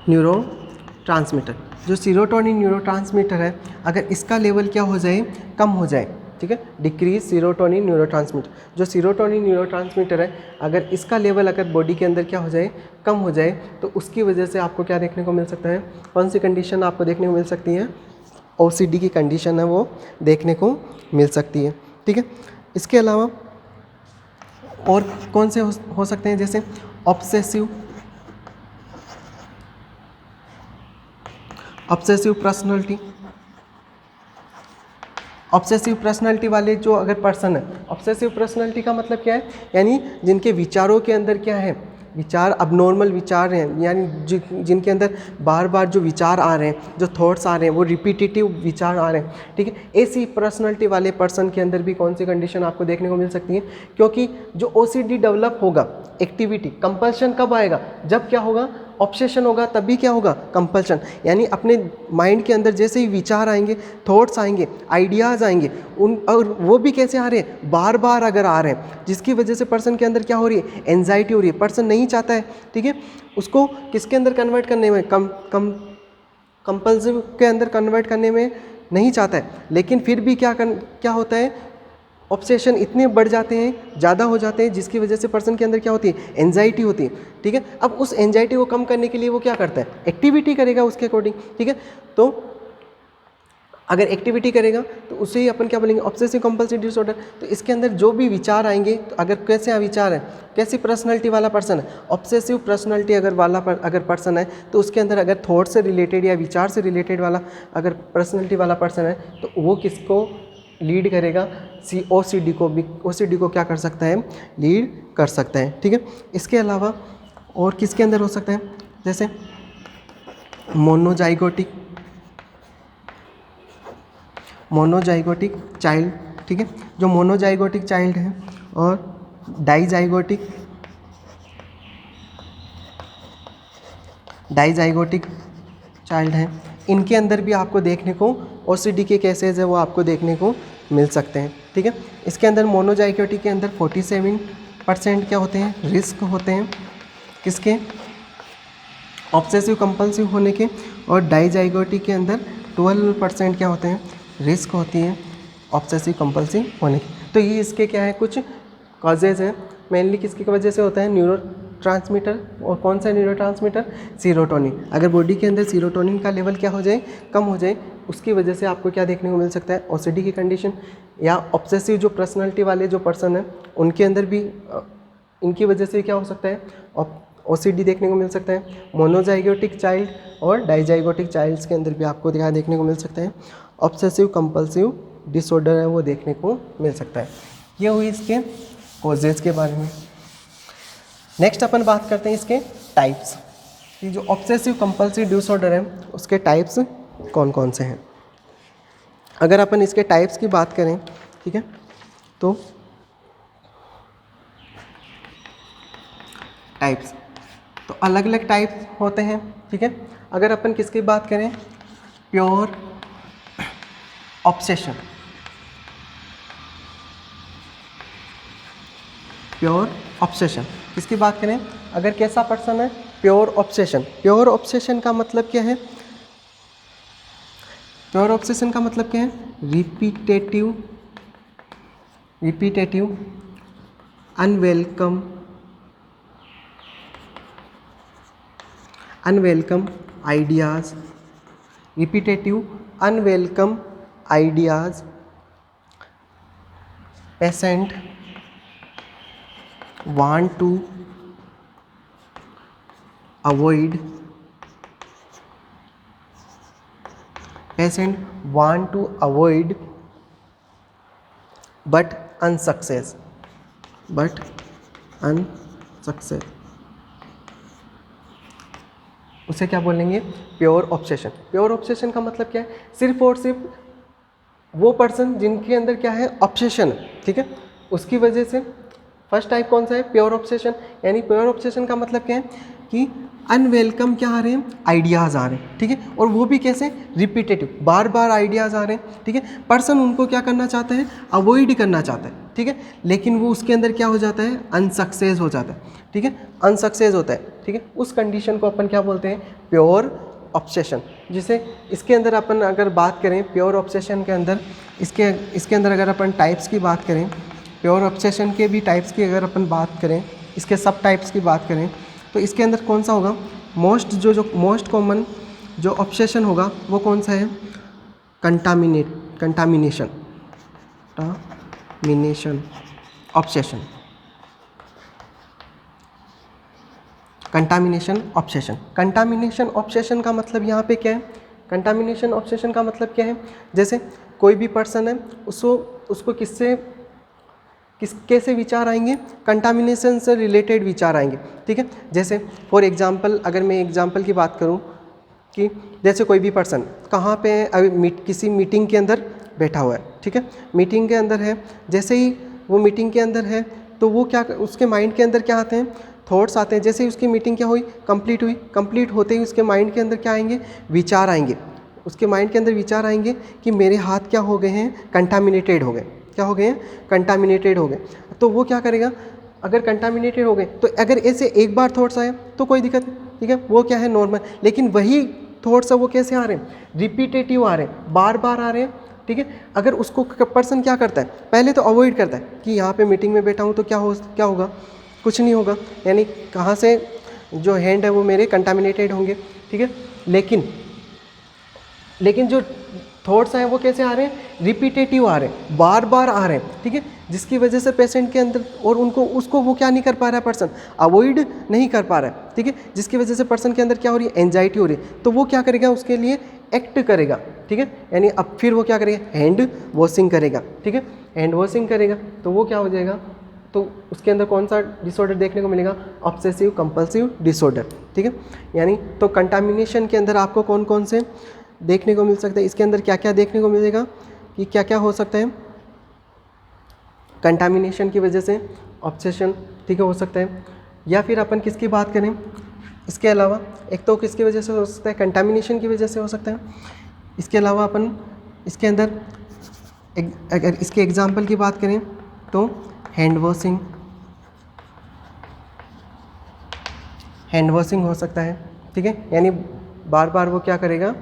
न्यूरोट्रांसमीटर, जो सीरोटोनिन न्यूरोट्रांसमीटर है, अगर इसका लेवल क्या हो जाए, कम हो जाए, ठीक है, डिक्रीज सीरोटोनिन न्यूरोट्रांसमीटर, जो सीरोटोनिन न्यूरोट्रांसमीटर है अगर इसका लेवल अगर बॉडी के अंदर क्या हो जाए, कम हो जाए, तो उसकी वजह से आपको क्या देखने को मिल सकता है, कौन सी कंडीशन आपको देखने को मिल सकती है, ओसीडी की कंडीशन है वो देखने को मिल सकती है, ठीक है। इसके अलावा और कौन से हो सकते हैं, जैसे ऑब्सेसिव पर्सनालिटी, ऑब्सेसिव पर्सनालिटी वाले जो अगर पर्सन है, ऑब्सेसिव पर्सनालिटी का मतलब क्या है, यानी जिनके विचारों के अंदर क्या है, विचार अबनॉर्मल विचार हैं, यानी जिनके अंदर बार बार जो विचार आ रहे हैं, जो थॉट्स आ रहे हैं वो रिपीटेटिव विचार आ रहे हैं, ठीक है। ऐसी पर्सनालिटी वाले पर्सन के अंदर भी कौन सी कंडीशन आपको देखने को मिल सकती है, क्योंकि जो ओसीडी डेवलप होगा, एक्टिविटी कंपल्शन कब आएगा, जब क्या होगा, ऑब्सेशन होगा, तभी क्या होगा, कंपल्शन, यानी अपने माइंड के अंदर जैसे ही विचार आएंगे, थॉट्स आएंगे, आइडियाज़ आएंगे, उन और वो भी कैसे आ रहे हैं, बार बार अगर आ रहे हैं, जिसकी वजह से पर्सन के अंदर क्या हो रही है, एंजाइटी हो रही है, पर्सन नहीं चाहता है, ठीक है, उसको किसके अंदर कन्वर्ट करने में, कंपल्सिव के अंदर कन्वर्ट करने में नहीं चाहता है, लेकिन फिर भी क्या होता है, ऑब्सेशन इतने बढ़ जाते हैं, ज़्यादा हो जाते हैं, जिसकी वजह से पर्सन के अंदर क्या होती है, एंजाइटी होती है, ठीक है। अब उस एंजाइटी को कम करने के लिए वो क्या करता है, एक्टिविटी करेगा उसके अकॉर्डिंग, ठीक है। तो अगर एक्टिविटी करेगा तो उसे ही अपन क्या बोलेंगे, ऑब्सेसिव कंपल्सिव डिसऑर्डर। तो इसके अंदर जो भी विचार आएंगे, तो अगर कैसे विचार है, कैसी पर्सनैलिटी वाला पर्सन है, ऑब्सेसिव पर्सनैलिटी अगर पर्सन है, तो उसके अंदर अगर थॉट से रिलेटेड या विचार से रिलेटेड वाला अगर पर्सनैलिटी वाला पर्सन है, तो वो किसको लीड करेगा, ओसीडी को भी, ओसीडी को क्या कर सकता है, लीड कर सकता है, ठीक है। इसके अलावा और किसके अंदर हो सकता है, जैसे मोनोजाइगोटिक चाइल्ड, ठीक है, जो मोनोजाइगोटिक चाइल्ड है और डाइजाइगोटिक चाइल्ड है, इनके अंदर भी आपको देखने को ओसीडी के केसेस है वो आपको देखने को मिल सकते हैं, ठीक है। इसके अंदर मोनोजाइगोटिक के अंदर 47% क्या होते हैं, रिस्क होते हैं, किसके, ऑब्सेसिव कंपल्सिव होने के, और डाइजाइगोटिक के अंदर 12% क्या होते हैं, रिस्क होती है ऑब्सेसिव कंपल्सिव होने की। तो ये इसके क्या है, कुछ कॉजेज़ हैं, मेनली किसकी वजह से होता है, न्यूरोट्रांसमीटर, और कौन सा न्यूरोट्रांसमीटर, सीरोटोनिन। अगर बॉडी के अंदर सीरोटोनिन का लेवल क्या हो जाए, कम हो जाए, उसकी वजह से आपको क्या देखने को मिल सकता है, ओसीडी की कंडीशन, या ऑब्सेसिव जो पर्सनालिटी वाले जो पर्सन हैं उनके अंदर भी इनकी वजह से क्या हो सकता है, ओसीडी देखने को मिल सकता है। मोनोजाइगोटिक चाइल्ड और डाइजाइगोटिक चाइल्ड्स के अंदर भी आपको क्या देखने को मिल सकता है, ऑब्सेसिव कंपल्सिव डिसऑर्डर है वो देखने को मिल सकता है। ये हुई इसके कॉजेज़ के बारे में। नेक्स्ट अपन बात करते हैं इसके टाइप्स, कि जो ऑब्सेसिव कंपल्सिव डिसऑर्डर है उसके टाइप्स कौन कौन से हैं। अगर अपन इसके टाइप्स की बात करें, ठीक है, तो टाइप्स तो अलग अलग टाइप होते हैं, ठीक है। अगर अपन किसकी बात करें, प्योर ऑब्सेशन, किसकी बात करें, अगर कैसा पर्सन है, प्योर ऑब्सेशन का मतलब क्या है, प्योर ऑब्सेशन का मतलब क्या है, repetitive unwelcome ideas, patient want to avoid, patient want to avoid but unsuccess, उसे क्या बोलेंगे? Pure obsession. प्योर ऑब्सेशन का मतलब क्या है? सिर्फ और सिर्फ वो पर्सन जिनके अंदर क्या है? ऑब्सेशन, ठीक है, उसकी वजह से। फर्स्ट टाइप कौन सा है? Pure obsession. यानी प्योर ऑब्सेशन का मतलब क्या है कि अनवेलकम क्या आ रहे हैं? आइडियाज़ आ रहे हैं, ठीक है, और वो भी कैसे? रिपीटेटिव, बार बार आइडियाज़ आ रहे हैं, ठीक है। पर्सन उनको क्या करना चाहता है? अवॉइड करना चाहता है, ठीक है, लेकिन वो उसके अंदर क्या हो जाता है? अनसक्सेस हो जाता है, ठीक है, अनसक्सेस होता है, ठीक है। उस कंडीशन को अपन क्या बोलते हैं? Pure obsession. जिसे इसके अंदर अपन अगर बात करें प्योर ऑब्सेशन के अंदर, इसके अंदर अगर अपन टाइप्स की बात करें, प्योर ऑब्सेशन के भी टाइप्स की अगर अपन बात करें, इसके सब टाइप्स की बात करें, तो इसके अंदर कौन सा होगा? जो मोस्ट कॉमन जो ऑब्सेशन होगा वो कौन सा है? Contamination obsession. Contamination obsession. Contamination obsession का मतलब यहाँ पे क्या है? कंटामिनेशन ऑब्सेशन का मतलब क्या है? जैसे कोई भी पर्सन है, उसको कैसे विचार आएंगे? कंटामिनेशन से रिलेटेड विचार आएंगे, ठीक है। जैसे फॉर एग्जांपल, अगर मैं एग्जांपल की बात करूं कि जैसे कोई भी पर्सन कहाँ पे है? अभी किसी मीटिंग के अंदर बैठा हुआ है, ठीक है, मीटिंग के अंदर है। जैसे ही वो मीटिंग के अंदर है तो वो क्या, उसके माइंड के अंदर क्या आते हैं? थॉट्स आते हैं। जैसे ही उसकी मीटिंग क्या हुई? कंप्लीट होते ही उसके माइंड के अंदर क्या आएंगे? विचार आएंगे। उसके माइंड के अंदर विचार आएंगे कि मेरे हाथ क्या हो गए हैं? कंटामिनेटेड हो गए। क्या हो गए हैं? कंटामिनेटेड हो गए। तो वो क्या करेगा? अगर कंटामिनेटेड हो गए तो अगर ऐसे एक बार थॉट्स आए तो कोई दिक्कत नहीं, ठीक है, वो क्या है? नॉर्मल। लेकिन वही थॉट्स है वो कैसे आ रहे हैं? रिपीटेटिव आ रहे हैं, बार बार आ रहे हैं, ठीक है। अगर उसको पर्सन क्या करता है? पहले तो अवॉइड करता है कि यहाँ पे मीटिंग में बैठा हूँ तो क्या होगा? कुछ नहीं होगा, यानी कहाँ से जो हैंड है वो मेरे कंटामिनेटेड होंगे, ठीक है। लेकिन जो थॉट्स हैं वो कैसे आ रहे हैं? रिपीटेटिव आ रहे हैं, बार बार आ रहे हैं, ठीक है, जिसकी वजह से पेशेंट के अंदर और उसको वो क्या नहीं कर पा रहा है? पर्सन अवॉइड नहीं कर पा रहा है, ठीक है, जिसकी वजह से पर्सन के अंदर क्या हो रही है? एंजाइटी हो रही है। तो वो क्या करेगा? उसके लिए एक्ट करेगा, ठीक है, यानी अब फिर वो क्या करेगा? हैंड वॉशिंग करेगा, ठीक है, हैंड वॉशिंग करेगा। तो वो क्या हो जाएगा? तो उसके अंदर कौन सा डिसऑर्डर देखने को मिलेगा? ऑब्सेसिव कंपल्सिव डिसऑर्डर, ठीक है। यानी तो कंटामिनेशन के अंदर आपको कौन कौन से देखने को मिल सकता है? इसके अंदर क्या क्या देखने को मिलेगा कि क्या क्या हो सकता है कंटामिनेशन की वजह से? ऑब्सेशन, ठीक है, हो सकता है। या फिर अपन किसकी बात करें इसके अलावा? एक तो किसकी वजह से हो सकता है? कंटामिनेशन की वजह से हो सकता है। इसके अलावा अपन इसके अंदर अगर इसके एग्जाम्पल की बात करें तो हैंड वॉशिंग हो सकता है, ठीक है, यानी बार बार वो क्या करेगा?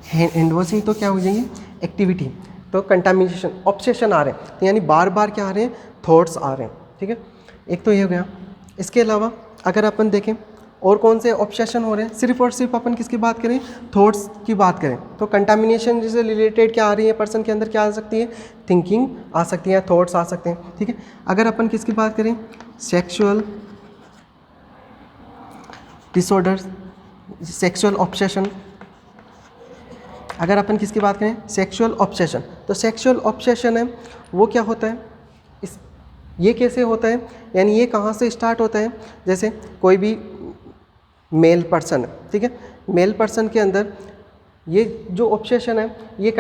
हैंड वॉशिंग तो क्या हो जाएगी? एक्टिविटी। तो कंटामिनेशन, ऑब्सेशन आ रहे हैं, तो यानी बार बार क्या आ रहे हैं? थॉट्स आ रहे हैं, ठीक है, एक तो ये हो गया। इसके अलावा अगर अपन देखें और कौन से ऑब्सेशन हो रहे हैं, सिर्फ और सिर्फ अपन किसकी बात करें? थॉट्स की बात करें तो कंटामिनेशन से रिलेटेड क्या आ रही है? पर्सन के अंदर क्या आ सकती है? थिंकिंग आ सकती है, थॉट्स आ सकते हैं, ठीक है। अगर अपन किसकी बात करें? Sexual disorders, sexual obsession. अगर अपन किसकी बात करें? Sexual obsession. तो सेक्सुअल ऑब्सेशन है वो क्या होता है? ये कैसे होता है, यानी ये कहाँ से स्टार्ट होता है? जैसे कोई भी मेल पर्सन है, ठीक है, मेल पर्सन के अंदर ये जो ऑब्सेशन है ये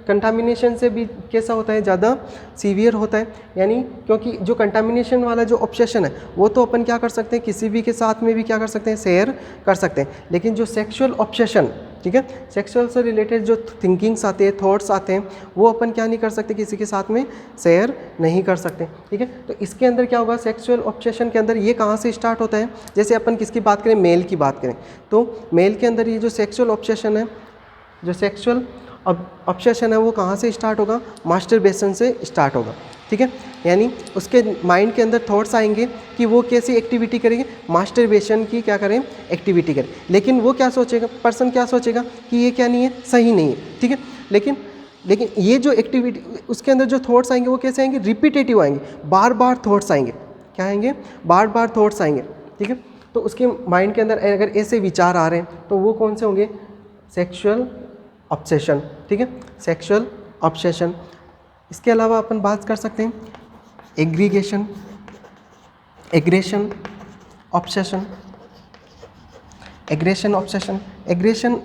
कंटामिनेशन से भी कैसा होता है? ज़्यादा सीवियर होता है। यानी क्योंकि जो कंटामिनेशन वाला जो ऑब्सेशन है वो तो अपन क्या कर सकते हैं? किसी भी के साथ में भी क्या कर सकते हैं? शेयर कर सकते हैं। लेकिन जो सेक्सुअल ऑब्सेशन, ठीक है, सेक्सुअल से रिलेटेड जो थिंकिंग्स आते हैं, थॉट्स आते हैं, वो अपन क्या नहीं कर सकते? किसी के साथ में शेयर नहीं कर सकते, ठीक है। तो इसके अंदर क्या होगा? सेक्सुअल ऑब्सेशन के अंदर ये कहाँ से स्टार्ट होता है? जैसे अपन किसकी बात करें? मेल की बात करें तो मेल के अंदर ये जो सेक्सुअल ऑब्सेशन है, जो सेक्सुअल ऑब्सेशन है वो कहाँ से स्टार्ट होगा? मास्टरबेशन से स्टार्ट होगा, ठीक है, यानी उसके माइंड के अंदर थॉट्स आएंगे कि वो कैसी एक्टिविटी करेंगे? मास्टरबेशन की क्या करें? एक्टिविटी करें। लेकिन वो क्या सोचेगा? पर्सन क्या सोचेगा कि ये क्या नहीं है? सही नहीं है, ठीक है। लेकिन ये जो एक्टिविटी उसके अंदर जो थॉट्स आएंगे वो कैसे आएंगे? रिपीटेटिव आएंगे, बार बार थॉट्स आएंगे। क्या आएंगे? बार बार थॉट्स आएंगे, ठीक है। तो उसके माइंड के अंदर अगर ऐसे विचार आ रहे हैं तो वो कौन से होंगे? सेक्सुअल ऑब्सेशन, ठीक है, सेक्सुअल ऑब्सेशन। इसके अलावा अपन बात कर सकते हैं aggregation, aggression obsession, aggression obsession, aggression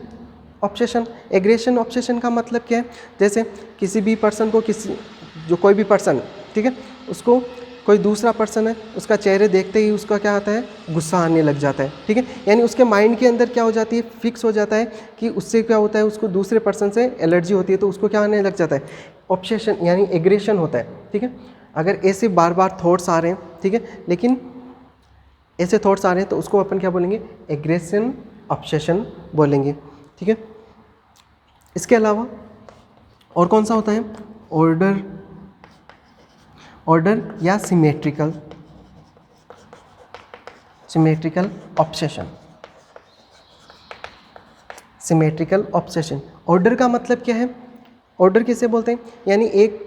obsession. Aggression obsession का मतलब क्या है? जैसे किसी भी पर्सन को कोई भी पर्सन, ठीक है, उसको कोई दूसरा पर्सन है, उसका चेहरे देखते ही उसका क्या आता है? गुस्सा आने लग जाता है, ठीक है, यानी उसके माइंड के अंदर क्या हो जाती है? फिक्स हो जाता है कि उससे क्या होता है, उसको दूसरे पर्सन से एलर्जी होती है, तो उसको क्या आने लग जाता है? ऑब्सेशन यानी एग्रेशन होता है, ठीक है। अगर ऐसे बार बार थॉट्स आ रहे हैं, ठीक है, लेकिन ऐसे थॉट्स आ रहे हैं तो उसको अपन क्या बोलेंगे? एग्रेशन ऑब्सेशन बोलेंगे, ठीक है। इसके अलावा और कौन सा होता है? ऑर्डर या symmetrical obsession. Symmetrical obsession, order का मतलब क्या है? ऑर्डर किसे बोलते हैं? यानी एक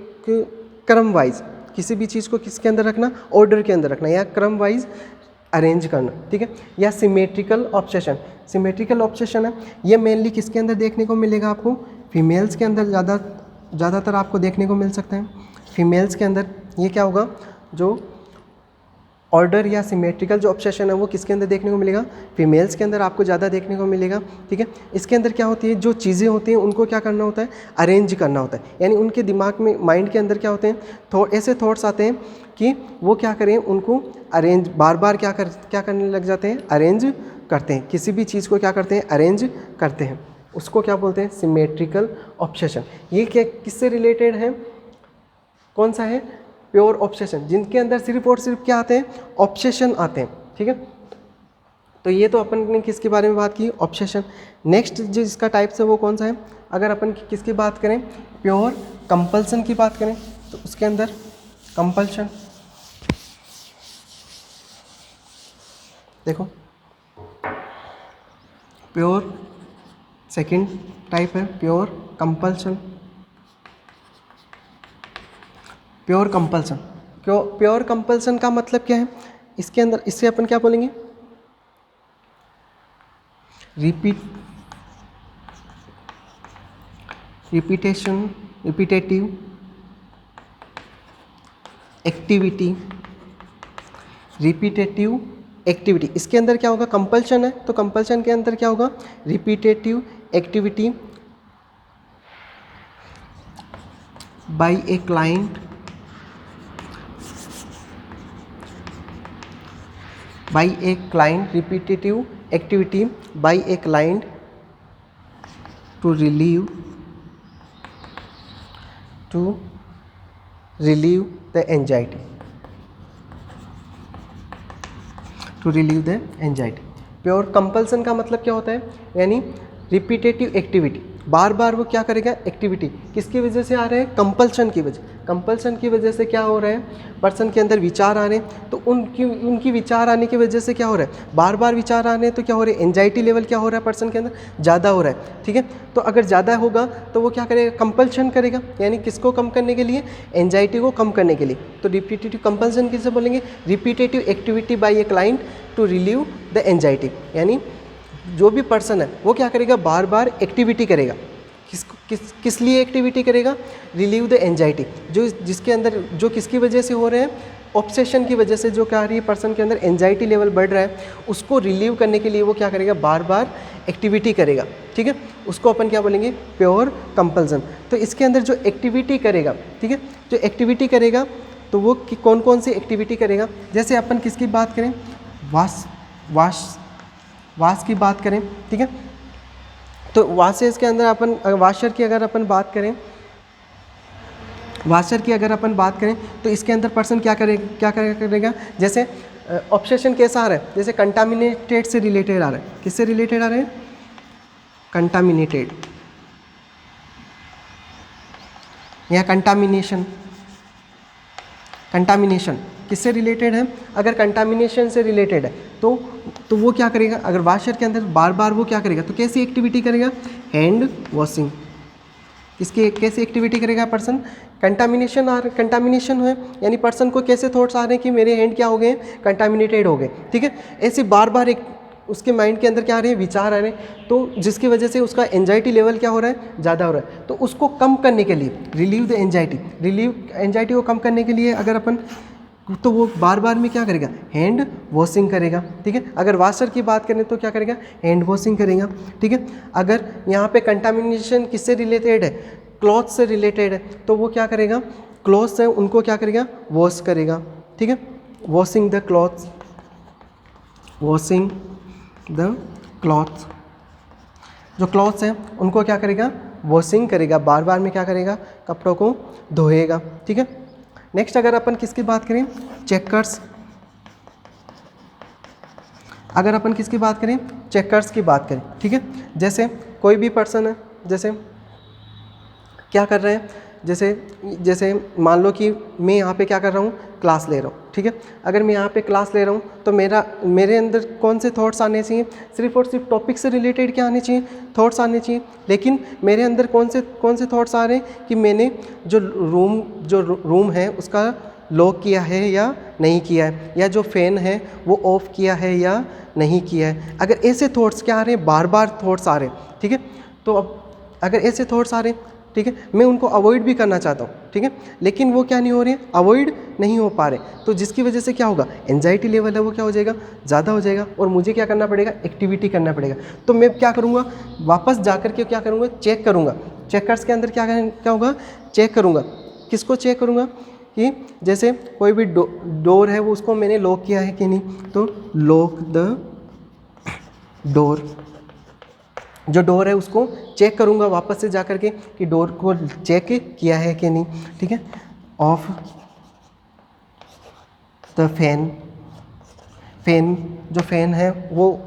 क्रम वाइज किसी भी चीज़ को किसके अंदर रखना? ऑर्डर के अंदर रखना, या क्रम वाइज अरेंज करना, ठीक है। या सिमेट्रिकल ऑब्सेशन, सिमेट्रिकल ऑब्सेशन है ये मेनली किसके अंदर देखने को मिलेगा आपको? फीमेल्स के अंदर ज़्यादातर आपको देखने को मिल सकता है। फीमेल्स के अंदर ये क्या होगा? जो ऑर्डर या सिमेट्रिकल जो ऑब्सेशन है वो किसके अंदर देखने को मिलेगा? फीमेल्स के अंदर आपको ज़्यादा देखने को मिलेगा, ठीक है। इसके अंदर क्या होती है? जो चीज़ें होती हैं उनको क्या करना होता है? अरेंज करना होता है, यानी उनके दिमाग में, माइंड के अंदर क्या होते हैं? ऐसे थॉट्स आते हैं कि वो क्या करें? उनको अरेंज बार बार क्या करने लग जाते हैं? अरेंज करते हैं, किसी भी चीज़ को क्या करते हैं? अरेंज करते हैं, उसको क्या बोलते हैं? Symmetrical obsession. ये क्या किससे रिलेटेड है? कौन सा है? प्योर ऑब्सेशन, जिनके अंदर सिर्फ और सिर्फ क्या आते हैं? ऑब्सेशन आते हैं, ठीक है। तो ये तो अपन ने किसके बारे में बात की? ऑब्सेशन। नेक्स्ट जिसका टाइप्स है वो कौन सा है? अगर अपन किसकी बात करें? प्योर कंपल्सन की बात करें तो उसके अंदर कंपल्शन, देखो प्योर सेकंड टाइप है pure compulsion. Pure compulsion, pure compulsion का मतलब क्या है? इसके अंदर इससे अपन क्या बोलेंगे? Repetitive activity. इसके अंदर क्या होगा? कंपल्शन है तो कंपल्शन के अंदर क्या होगा? Repetitive activity by a client, repetitive activity by a client to relieve the anxiety, pure compulsion का मतलब क्या होता है? यानी रिपीटेटिव एक्टिविटी, बार बार वो क्या करेगा? एक्टिविटी किसकी वजह से आ रहे हैं? कंपल्शन की वजह से क्या हो रहा है? पर्सन के अंदर विचार आ रहे हैं, तो उनकी विचार आने की वजह से क्या हो रहा है? बार बार विचार आ रहे हैं तो क्या हो रहा है? एंजाइटी लेवल क्या हो रहा है? पर्सन के अंदर ज़्यादा हो रहा है, ठीक है। तो अगर ज़्यादा होगा तो वो क्या करेगा? कंपल्शन करेगा, यानी किसको कम करने के लिए? एंजाइटी को कम करने के लिए। तो रिपीटेटिव कंपल्सन किसे बोलेंगे? Repetitive activity by a client to relieve the anxiety, यानी जो भी पर्सन है वो क्या करेगा? बार बार एक्टिविटी करेगा, किस लिए एक्टिविटी करेगा? रिलीव द एंजाइटी, जिसके अंदर जो किसकी वजह से हो रहे हैं? ऑब्सेशन की वजह से जो क्या आ रही है पर्सन के अंदर, एंजाइटी लेवल बढ़ रहा है, उसको रिलीव करने के लिए वो क्या करेगा? बार बार एक्टिविटी करेगा, ठीक है। उसको अपन क्या बोलेंगे? Pure compulsion. तो इसके अंदर जो एक्टिविटी करेगा, ठीक है, जो एक्टिविटी करेगा तो वो कौन कौन सी एक्टिविटी करेगा? जैसे अपन किसकी बात करें? वाश की बात करें, ठीक है। तो वाशेस के अंदर अपन वाशर की अगर अपन बात करें तो इसके अंदर पर्सन क्या करेगा? जैसे ऑब्सेशन कैसा आ रहा है? जैसे कंटामिनेटेड से रिलेटेड आ रहा है। किससे रिलेटेड आ रहा है? कंटामिनेटेड या कंटामिनेशन किससे रिलेटेड है? अगर कंटामिनेशन से रिलेटेड है तो वो क्या करेगा? अगर वाशर के अंदर बार बार वो क्या करेगा? तो कैसी एक्टिविटी करेगा? हैंड वॉशिंग, किसकी कैसी एक्टिविटी करेगा पर्सन, कंटामिनेशन है, यानी पर्सन को कैसे थॉट्स आ रहे हैं कि मेरे हैंड क्या हो गए, कंटामिनेटेड हो गए, ठीक है। ऐसे बार बार एक उसके माइंड के अंदर क्या आ रहे हैं, विचार आ रहे हैं, तो जिसकी वजह से उसका एंजाइटी लेवल क्या हो रहा है, ज़्यादा हो रहा है। तो उसको कम करने के लिए, रिलीव एंजाइटी को कम करने के लिए अगर अपन, तो वो बार बार में क्या करेगा, हैंड वॉशिंग करेगा, ठीक है। अगर वाशर की बात करें तो क्या करेगा, हैंड वॉशिंग करेगा, ठीक है। अगर यहाँ पे कंटामिनेशन किससे रिलेटेड है, क्लॉथ से रिलेटेड है, तो वो क्या करेगा, क्लॉथ्स है उनको क्या करेगा, वॉश करेगा, ठीक है। Washing the clothes, washing the clothes, जो क्लॉथ्स हैं उनको क्या करेगा, वॉशिंग करेगा, बार बार में क्या करेगा, कपड़ों को धोएगा, ठीक है। नेक्स्ट अगर अपन किसकी बात करें, चेकर्स, अगर अपन किसकी बात करें, चेकर्स की बात करें, ठीक है। जैसे कोई भी पर्सन है, जैसे क्या कर रहे हैं, जैसे मान लो कि मैं यहाँ पे क्या कर रहा हूँ, क्लास ले रहा हूँ, ठीक है। अगर मैं यहाँ पे क्लास ले रहा हूँ तो मेरे अंदर कौन से थॉट्स आने चाहिए, सिर्फ और सिर्फ टॉपिक से रिलेटेड क्या आने चाहिए, थॉट्स आने चाहिए। लेकिन मेरे अंदर कौन से थॉट्स आ रहे हैं कि मैंने जो रूम है उसका लॉक किया है या नहीं किया है, या जो फ़ैन है वो ऑफ़ किया है या नहीं किया है। अगर ऐसे थॉट्स क्या आ रहे हैं, बार बार थॉट्स आ रहे हैं, ठीक है। तो अब अगर ऐसे थॉट्स आ रहे हैं, ठीक है, मैं उनको अवॉइड भी करना चाहता हूँ, ठीक है, लेकिन वो क्या नहीं हो रहे हैं, अवॉइड नहीं हो पा रहे, तो जिसकी वजह से क्या होगा, एंजाइटी लेवल है वो क्या हो जाएगा, ज़्यादा हो जाएगा, और मुझे क्या करना पड़ेगा, एक्टिविटी करना पड़ेगा। तो मैं क्या करूँगा, वापस जा कर के क्या करूँगा, चेक करूँगा। चेकर्स के अंदर क्या होगा, चेक करूँगा। किसको चेक करूँगा, कि जैसे कोई भी डोर है वो उसको मैंने लॉक किया है कि नहीं, तो लॉक द डोर, जो डोर है उसको चेक करूँगा वापस से जा कर के कि डोर को चेक किया है कि नहीं, ठीक है। ऑफ द फैन, जो फैन है वो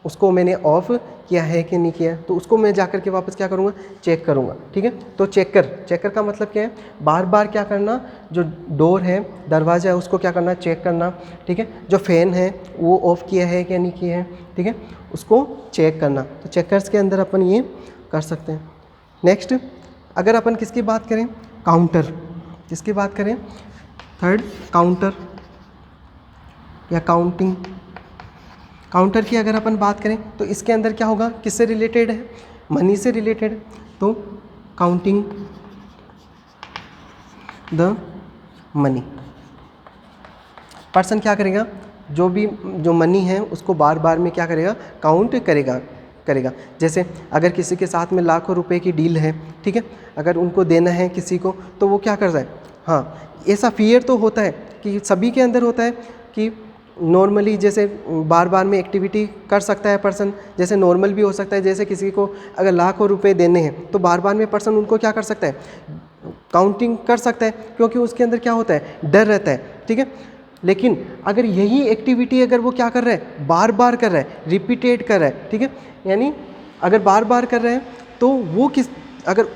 उसको मैंने ऑफ किया है कि नहीं किया है, तो उसको मैं जा कर के वापस क्या करूँगा, चेक करूँगा, ठीक है। तो चेकर का मतलब क्या है, बार बार क्या करना, जो डोर है, दरवाज़ा है, उसको क्या करना, चेक करना, ठीक है। जो फ़ैन है वो ऑफ़ किया है कि नहीं किया है, ठीक है, उसको चेक करना। तो चेकर्स के अंदर अपन ये कर सकते हैं। नेक्स्ट अगर अपन किसकी बात करें, काउंटर, किसकी बात करें, थर्ड काउंटर या काउंटिंग। काउंटर की अगर अपन बात करें तो इसके अंदर क्या होगा, किससे रिलेटेड है, मनी से रिलेटेड है। तो काउंटिंग द मनी, पर्सन क्या करेगा, जो मनी है उसको बार बार में क्या करेगा, काउंट करेगा। जैसे अगर किसी के साथ में लाखों रुपए की डील है, ठीक है, अगर उनको देना है किसी को, तो वो क्या कर रहा है, हाँ, ऐसा फियर तो होता है कि सभी के अंदर होता है कि नॉर्मली जैसे बार बार में एक्टिविटी कर सकता है पर्सन, जैसे नॉर्मल भी हो सकता है, जैसे किसी को अगर लाखों रुपए देने हैं तो बार बार में पर्सन उनको क्या कर सकता है, काउंटिंग कर सकता है, क्योंकि उसके अंदर क्या होता है, डर रहता है, ठीक है। लेकिन अगर यही एक्टिविटी अगर वो क्या कर रहा है, बार बार कर रहा है, रिपीटेड कर रहा है, ठीक है, यानी अगर बार बार कर रहे हैं तो वो अगर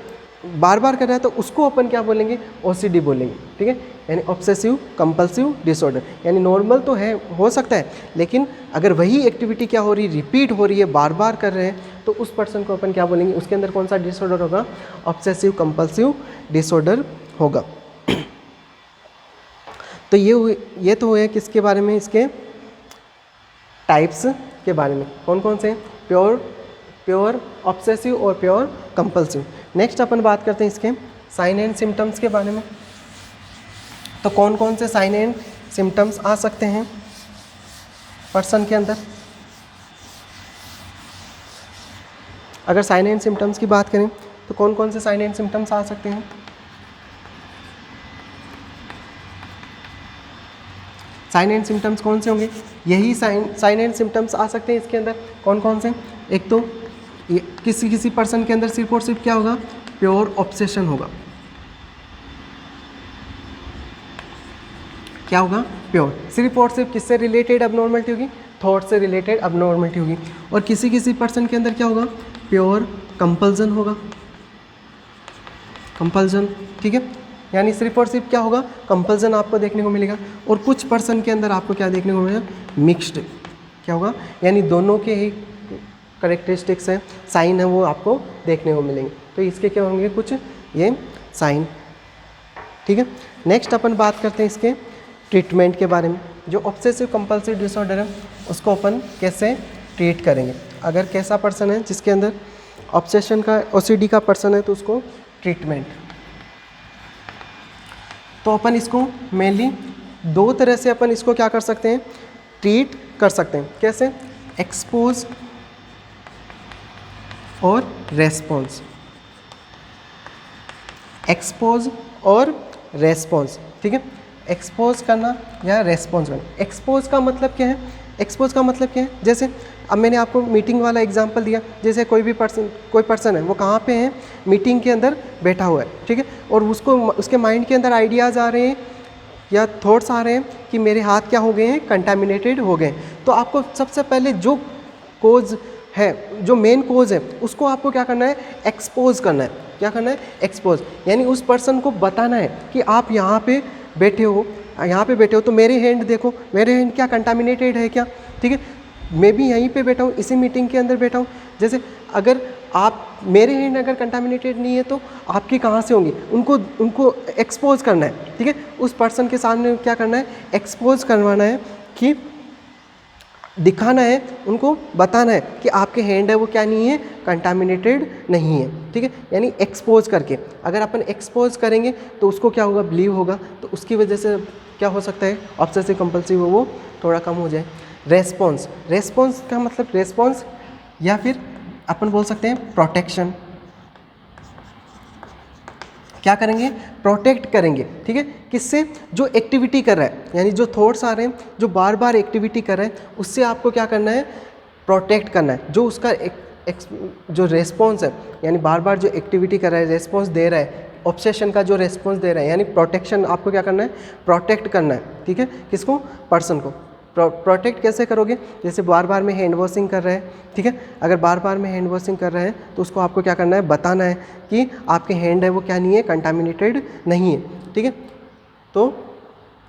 बार बार कर रहा है तो उसको अपन क्या बोलेंगे, OCD बोलेंगे, ठीक है, यानी ऑब्सेसिव कंपल्सिव डिसऑर्डर। यानी नॉर्मल तो है, हो सकता है, लेकिन अगर वही एक्टिविटी क्या हो रही है, रिपीट हो रही है, बार बार कर रहे हैं, तो उस पर्सन को अपन क्या बोलेंगे, उसके अंदर कौन सा डिसऑर्डर होगा, ऑब्सेसिव कंपल्सिव डिसऑर्डर होगा। तो ये तो हुए किसके बारे में, इसके टाइप्स के बारे में, कौन कौन से, प्योर ऑब्सेसिव और प्योर कंपल्सिव। नेक्स्ट अपन बात करते हैं इसके साइन एंड सिम्टम्स के बारे में। तो कौन कौन से साइन एंड सिम्टम्स आ सकते हैं पर्सन के अंदर। अगर साइन एंड सिम्टम्स की बात करें तो कौन कौन से साइन एंड सिम्टम्स आ सकते हैं। साइन एंड सिम्टम्स कौन से होंगे, यही साइन एंड सिम्टम्स आ सकते हैं इसके अंदर। कौन कौन से, एक तो किसी पर्सन के अंदर सिर्फ और सिर्फ क्या होगा, प्योर ऑब्सेशन होगा। क्या होगा, प्योर, सिर्फ और सिर्फ किससे रिलेटेड अबनॉर्मलिटी होगी, थॉट से रिलेटेड अबनॉर्मलिटी होगी। और किसी पर्सन के अंदर क्या होगा, प्योर कंपल्जन होगा, कंपल्जन, ठीक है, यानी सिर्फ और सिर्फ क्या होगा, कंपल्जन आपको देखने को मिलेगा। और कुछ पर्सन के अंदर आपको क्या देखने को मिलेगा, मिक्स्ड, क्या होगा, यानी दोनों के ही करेक्टरिस्टिक्स हैं, साइन है, वो आपको देखने को मिलेंगे। तो इसके क्या होंगे, कुछ ये साइन। ठीक है, नेक्स्ट अपन बात करते हैं इसके ट्रीटमेंट के बारे में। जो ऑब्सेसिव कंपल्सिव डिसऑर्डर है उसको अपन कैसे ट्रीट करेंगे। अगर कैसा पर्सन है जिसके अंदर ऑब्सेशन का OCD का पर्सन है तो उसको ट्रीटमेंट, तो अपन इसको मेनली 2 तरह से अपन इसको क्या कर सकते हैं, ट्रीट कर सकते हैं। कैसे, एक्सपोज और रेस्पॉन्स। एक्सपोज और रेस्पॉन्स, ठीक है, एक्सपोज करना या रेस्पॉन्स करना। एक्सपोज का मतलब क्या है, एक्सपोज का मतलब क्या है, जैसे अब मैंने आपको मीटिंग वाला एग्जांपल दिया। जैसे कोई पर्सन है, वो कहाँ पे है, मीटिंग के अंदर बैठा हुआ है, ठीक है, और उसको उसके माइंड के अंदर आइडियाज़ आ रहे हैं या थॉट्स आ रहे हैं कि मेरे हाथ क्या हो गए हैं, कंटामिनेटेड हो गए। तो आपको सबसे पहले जो कोज है, जो मेन कोज है, उसको आपको क्या करना है, एक्सपोज करना है। क्या करना है, एक्सपोज, यानी उस पर्सन को बताना है कि आप यहाँ पे बैठे हो, तो मेरे हैंड देखो, मेरे हैंड क्या कंटामिनेटेड है क्या, ठीक है, मैं भी यहीं पे बैठा हूँ, इसी मीटिंग के अंदर बैठा हूँ। जैसे अगर आप, मेरे हैंड अगर कंटामिनेटेड नहीं है तो आपकी कहाँ से होंगी, उनको एक्सपोज करना है, ठीक है, उस पर्सन के सामने क्या करना है, एक्सपोज करवाना है, कि दिखाना है, उनको बताना है कि आपके हैंड है वो क्या नहीं है, कंटामिनेटेड नहीं है, ठीक है, यानी एक्सपोज करके। अगर अपन एक्सपोज करेंगे तो उसको क्या होगा, बिलीव होगा, तो उसकी वजह से क्या हो सकता है, ऑब्सेसिव कंपल्सिव वो थोड़ा कम हो जाए। रेस्पॉन्स, रेस्पॉन्स का मतलब रेस्पॉन्स या फिर अपन बोल सकते हैं प्रोटेक्शन। क्या करेंगे, प्रोटेक्ट करेंगे, ठीक है, किससे, जो एक्टिविटी कर रहा है, यानी जो थॉट्स आ रहे हैं, जो बार बार एक्टिविटी कर रहे हैं, उससे आपको क्या करना है, प्रोटेक्ट करना है। जो उसका जो रेस्पॉन्स है, यानी बार बार जो एक्टिविटी कर रहा है, रेस्पॉन्स दे रहा है, ऑब्सेशन का जो रेस्पॉन्स दे रहा है, यानी प्रोटेक्शन, आपको क्या करना है, प्रोटेक्ट करना है, ठीक है, किसको, पर्सन को। प्रोटेक्ट कैसे करोगे, जैसे बार बार में हैंड वॉशिंग कर रहे हैं, ठीक है, अगर बार बार में हैंड वॉशिंग कर रहे हैं तो उसको आपको क्या करना है, बताना है कि आपके हैंड है वो क्या नहीं है, कंटामिनेटेड नहीं है, ठीक है, तो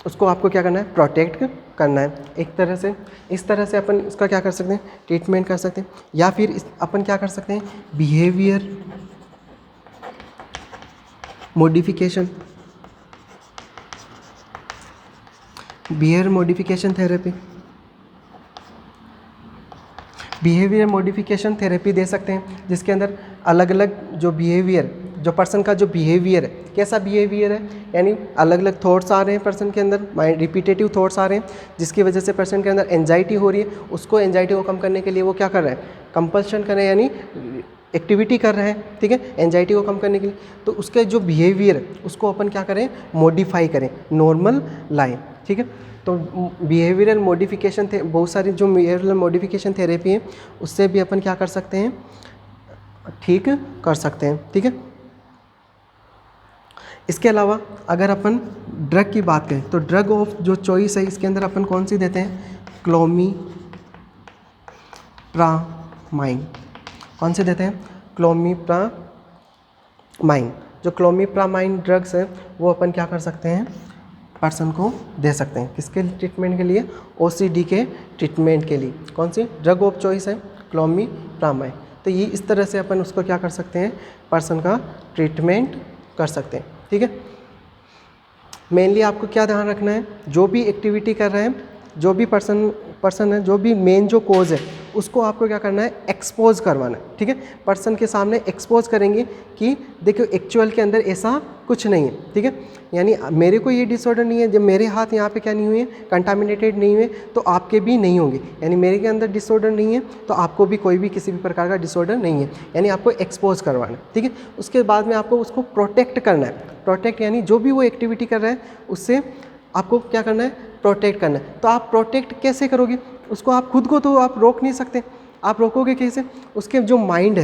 उसको आपको क्या करना है, प्रोटेक्ट करना है। एक तरह से, इस तरह से अपन उसका क्या कर सकते हैं, ट्रीटमेंट कर सकते हैं। या फिर अपन क्या कर सकते हैं, behaviour modification, behaviour modification therapy, behaviour modification therapy दे सकते हैं, जिसके अंदर अलग अलग जो बिहेवियर, जो पर्सन का जो बिहेवियर है, कैसा बिहेवियर है, यानी अलग अलग थॉट्स आ रहे हैं पर्सन के अंदर, माइंड रिपीटेटिव थॉट्स आ रहे हैं, जिसकी वजह से पर्सन के अंदर एंजाइटी हो रही है। उसको एंजाइटी को कम करने के लिए वो क्या कर रहा है, कंपल्शन कर रहे हैं, यानी एक्टिविटी कर रहे हैं, ठीक है, एंजाइटी को कम करने के लिए। तो उसके जो बिहेवियर है उसको अपन क्या करें, मॉडिफाई करें, नॉर्मल लाएं, ठीक है। तो बिहेवियरल मॉडिफिकेशन थे, बहुत सारी जो बिहेवियरल मॉडिफिकेशन थेरेपी है उससे भी अपन क्या कर सकते हैं, ठीक कर सकते हैं, ठीक है। इसके अलावा अगर अपन ड्रग की बात करें तो ड्रग ऑफ जो चॉइस है इसके अंदर अपन कौन सी देते हैं, क्लोमीप्रामाइन। कौन से देते हैं, क्लोमीप्रामाइन। जो क्लोमीप्रामाइन ड्रग्स है वो अपन क्या कर सकते हैं, पर्सन को दे सकते हैं, किसके ट्रीटमेंट के लिए, OCD के ट्रीटमेंट के लिए। कौन सी ड्रग ऑफ चॉइस है, क्लोमीप्रामाइन। तो ये इस तरह से अपन उसको क्या कर सकते हैं, पर्सन का ट्रीटमेंट कर सकते हैं, ठीक है। मेनली आपको क्या ध्यान रखना है, जो भी एक्टिविटी कर रहे हैं, जो भी पर्सन है, जो भी मेन जो कोज है उसको आपको क्या करना है, एक्सपोज करवाना है, ठीक है। पर्सन के सामने एक्सपोज करेंगे कि देखो एक्चुअल के अंदर ऐसा कुछ नहीं है, ठीक है, यानी मेरे को ये डिसऑर्डर नहीं है, जब मेरे हाथ यहाँ पे क्या नहीं हुए, कंटामिनेटेड नहीं हुए, तो आपके भी नहीं होंगे, यानी मेरे के अंदर डिसऑर्डर नहीं है तो आपको भी कोई भी किसी भी प्रकार का डिसऑर्डर नहीं है, यानी आपको एक्सपोज करवाना है, ठीक है। उसके बाद में आपको उसको प्रोटेक्ट करना है, प्रोटेक्ट यानी जो भी वो एक्टिविटी कर रहा है उससे आपको क्या करना है, प्रोटेक्ट करना है। तो आप प्रोटेक्ट कैसे करोगे, उसको आप खुद को तो आप रोक नहीं सकते, आप रोकोगे कैसे, उसके जो माइंड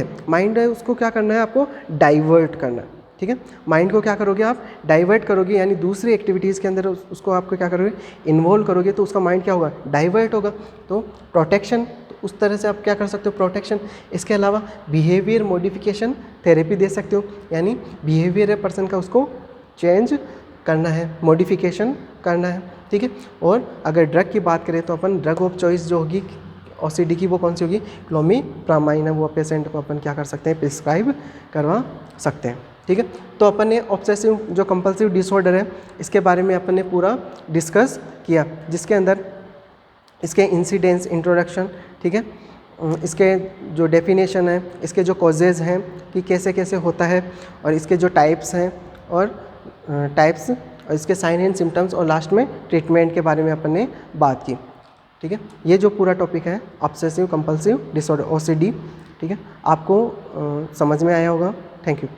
है उसको क्या करना है, आपको डाइवर्ट करना है, ठीक है। माइंड को क्या करोगे, आप डाइवर्ट करोगे, यानी दूसरी एक्टिविटीज़ के अंदर उसको आपको क्या करोगे, इन्वॉल्व करोगे, तो उसका माइंड क्या होगा, डाइवर्ट होगा। तो प्रोटेक्शन, तो उस तरह से आप क्या कर सकते हो, प्रोटेक्शन। इसके अलावा बिहेवियर मॉडिफिकेशन थेरेपी दे सकते हो, यानी बिहेवियर है पर्सन का उसको चेंज करना है, मॉडिफिकेशन करना है, ठीक है। और अगर ड्रग की बात करें तो अपन ड्रग ऑफ चॉइस जो होगी OCD की वो कौन सी होगी, क्लोमीप्रामाइन है, वो पेशेंट को अपन क्या कर सकते हैं, प्रिस्क्राइब करवा सकते हैं। ठीक है। तो अपन ने ऑब्सेसिव जो कंपल्सिव डिसऑर्डर है इसके बारे में अपन ने पूरा डिस्कस किया, जिसके अंदर इसके इंसिडेंस, इंट्रोडक्शन, ठीक है, इसके जो डेफिनेशन है, इसके जो कॉजेज़ हैं कि कैसे कैसे होता है, और इसके जो टाइप्स हैं और और इसके साइन एंड सिम्टम्स, और लास्ट में ट्रीटमेंट के बारे में अपन ने बात की। ठीक है, ये जो पूरा टॉपिक है ऑब्सेसिव कंपल्सिव डिसऑर्डर OCD, ठीक है, आपको समझ में आया होगा। Thank you.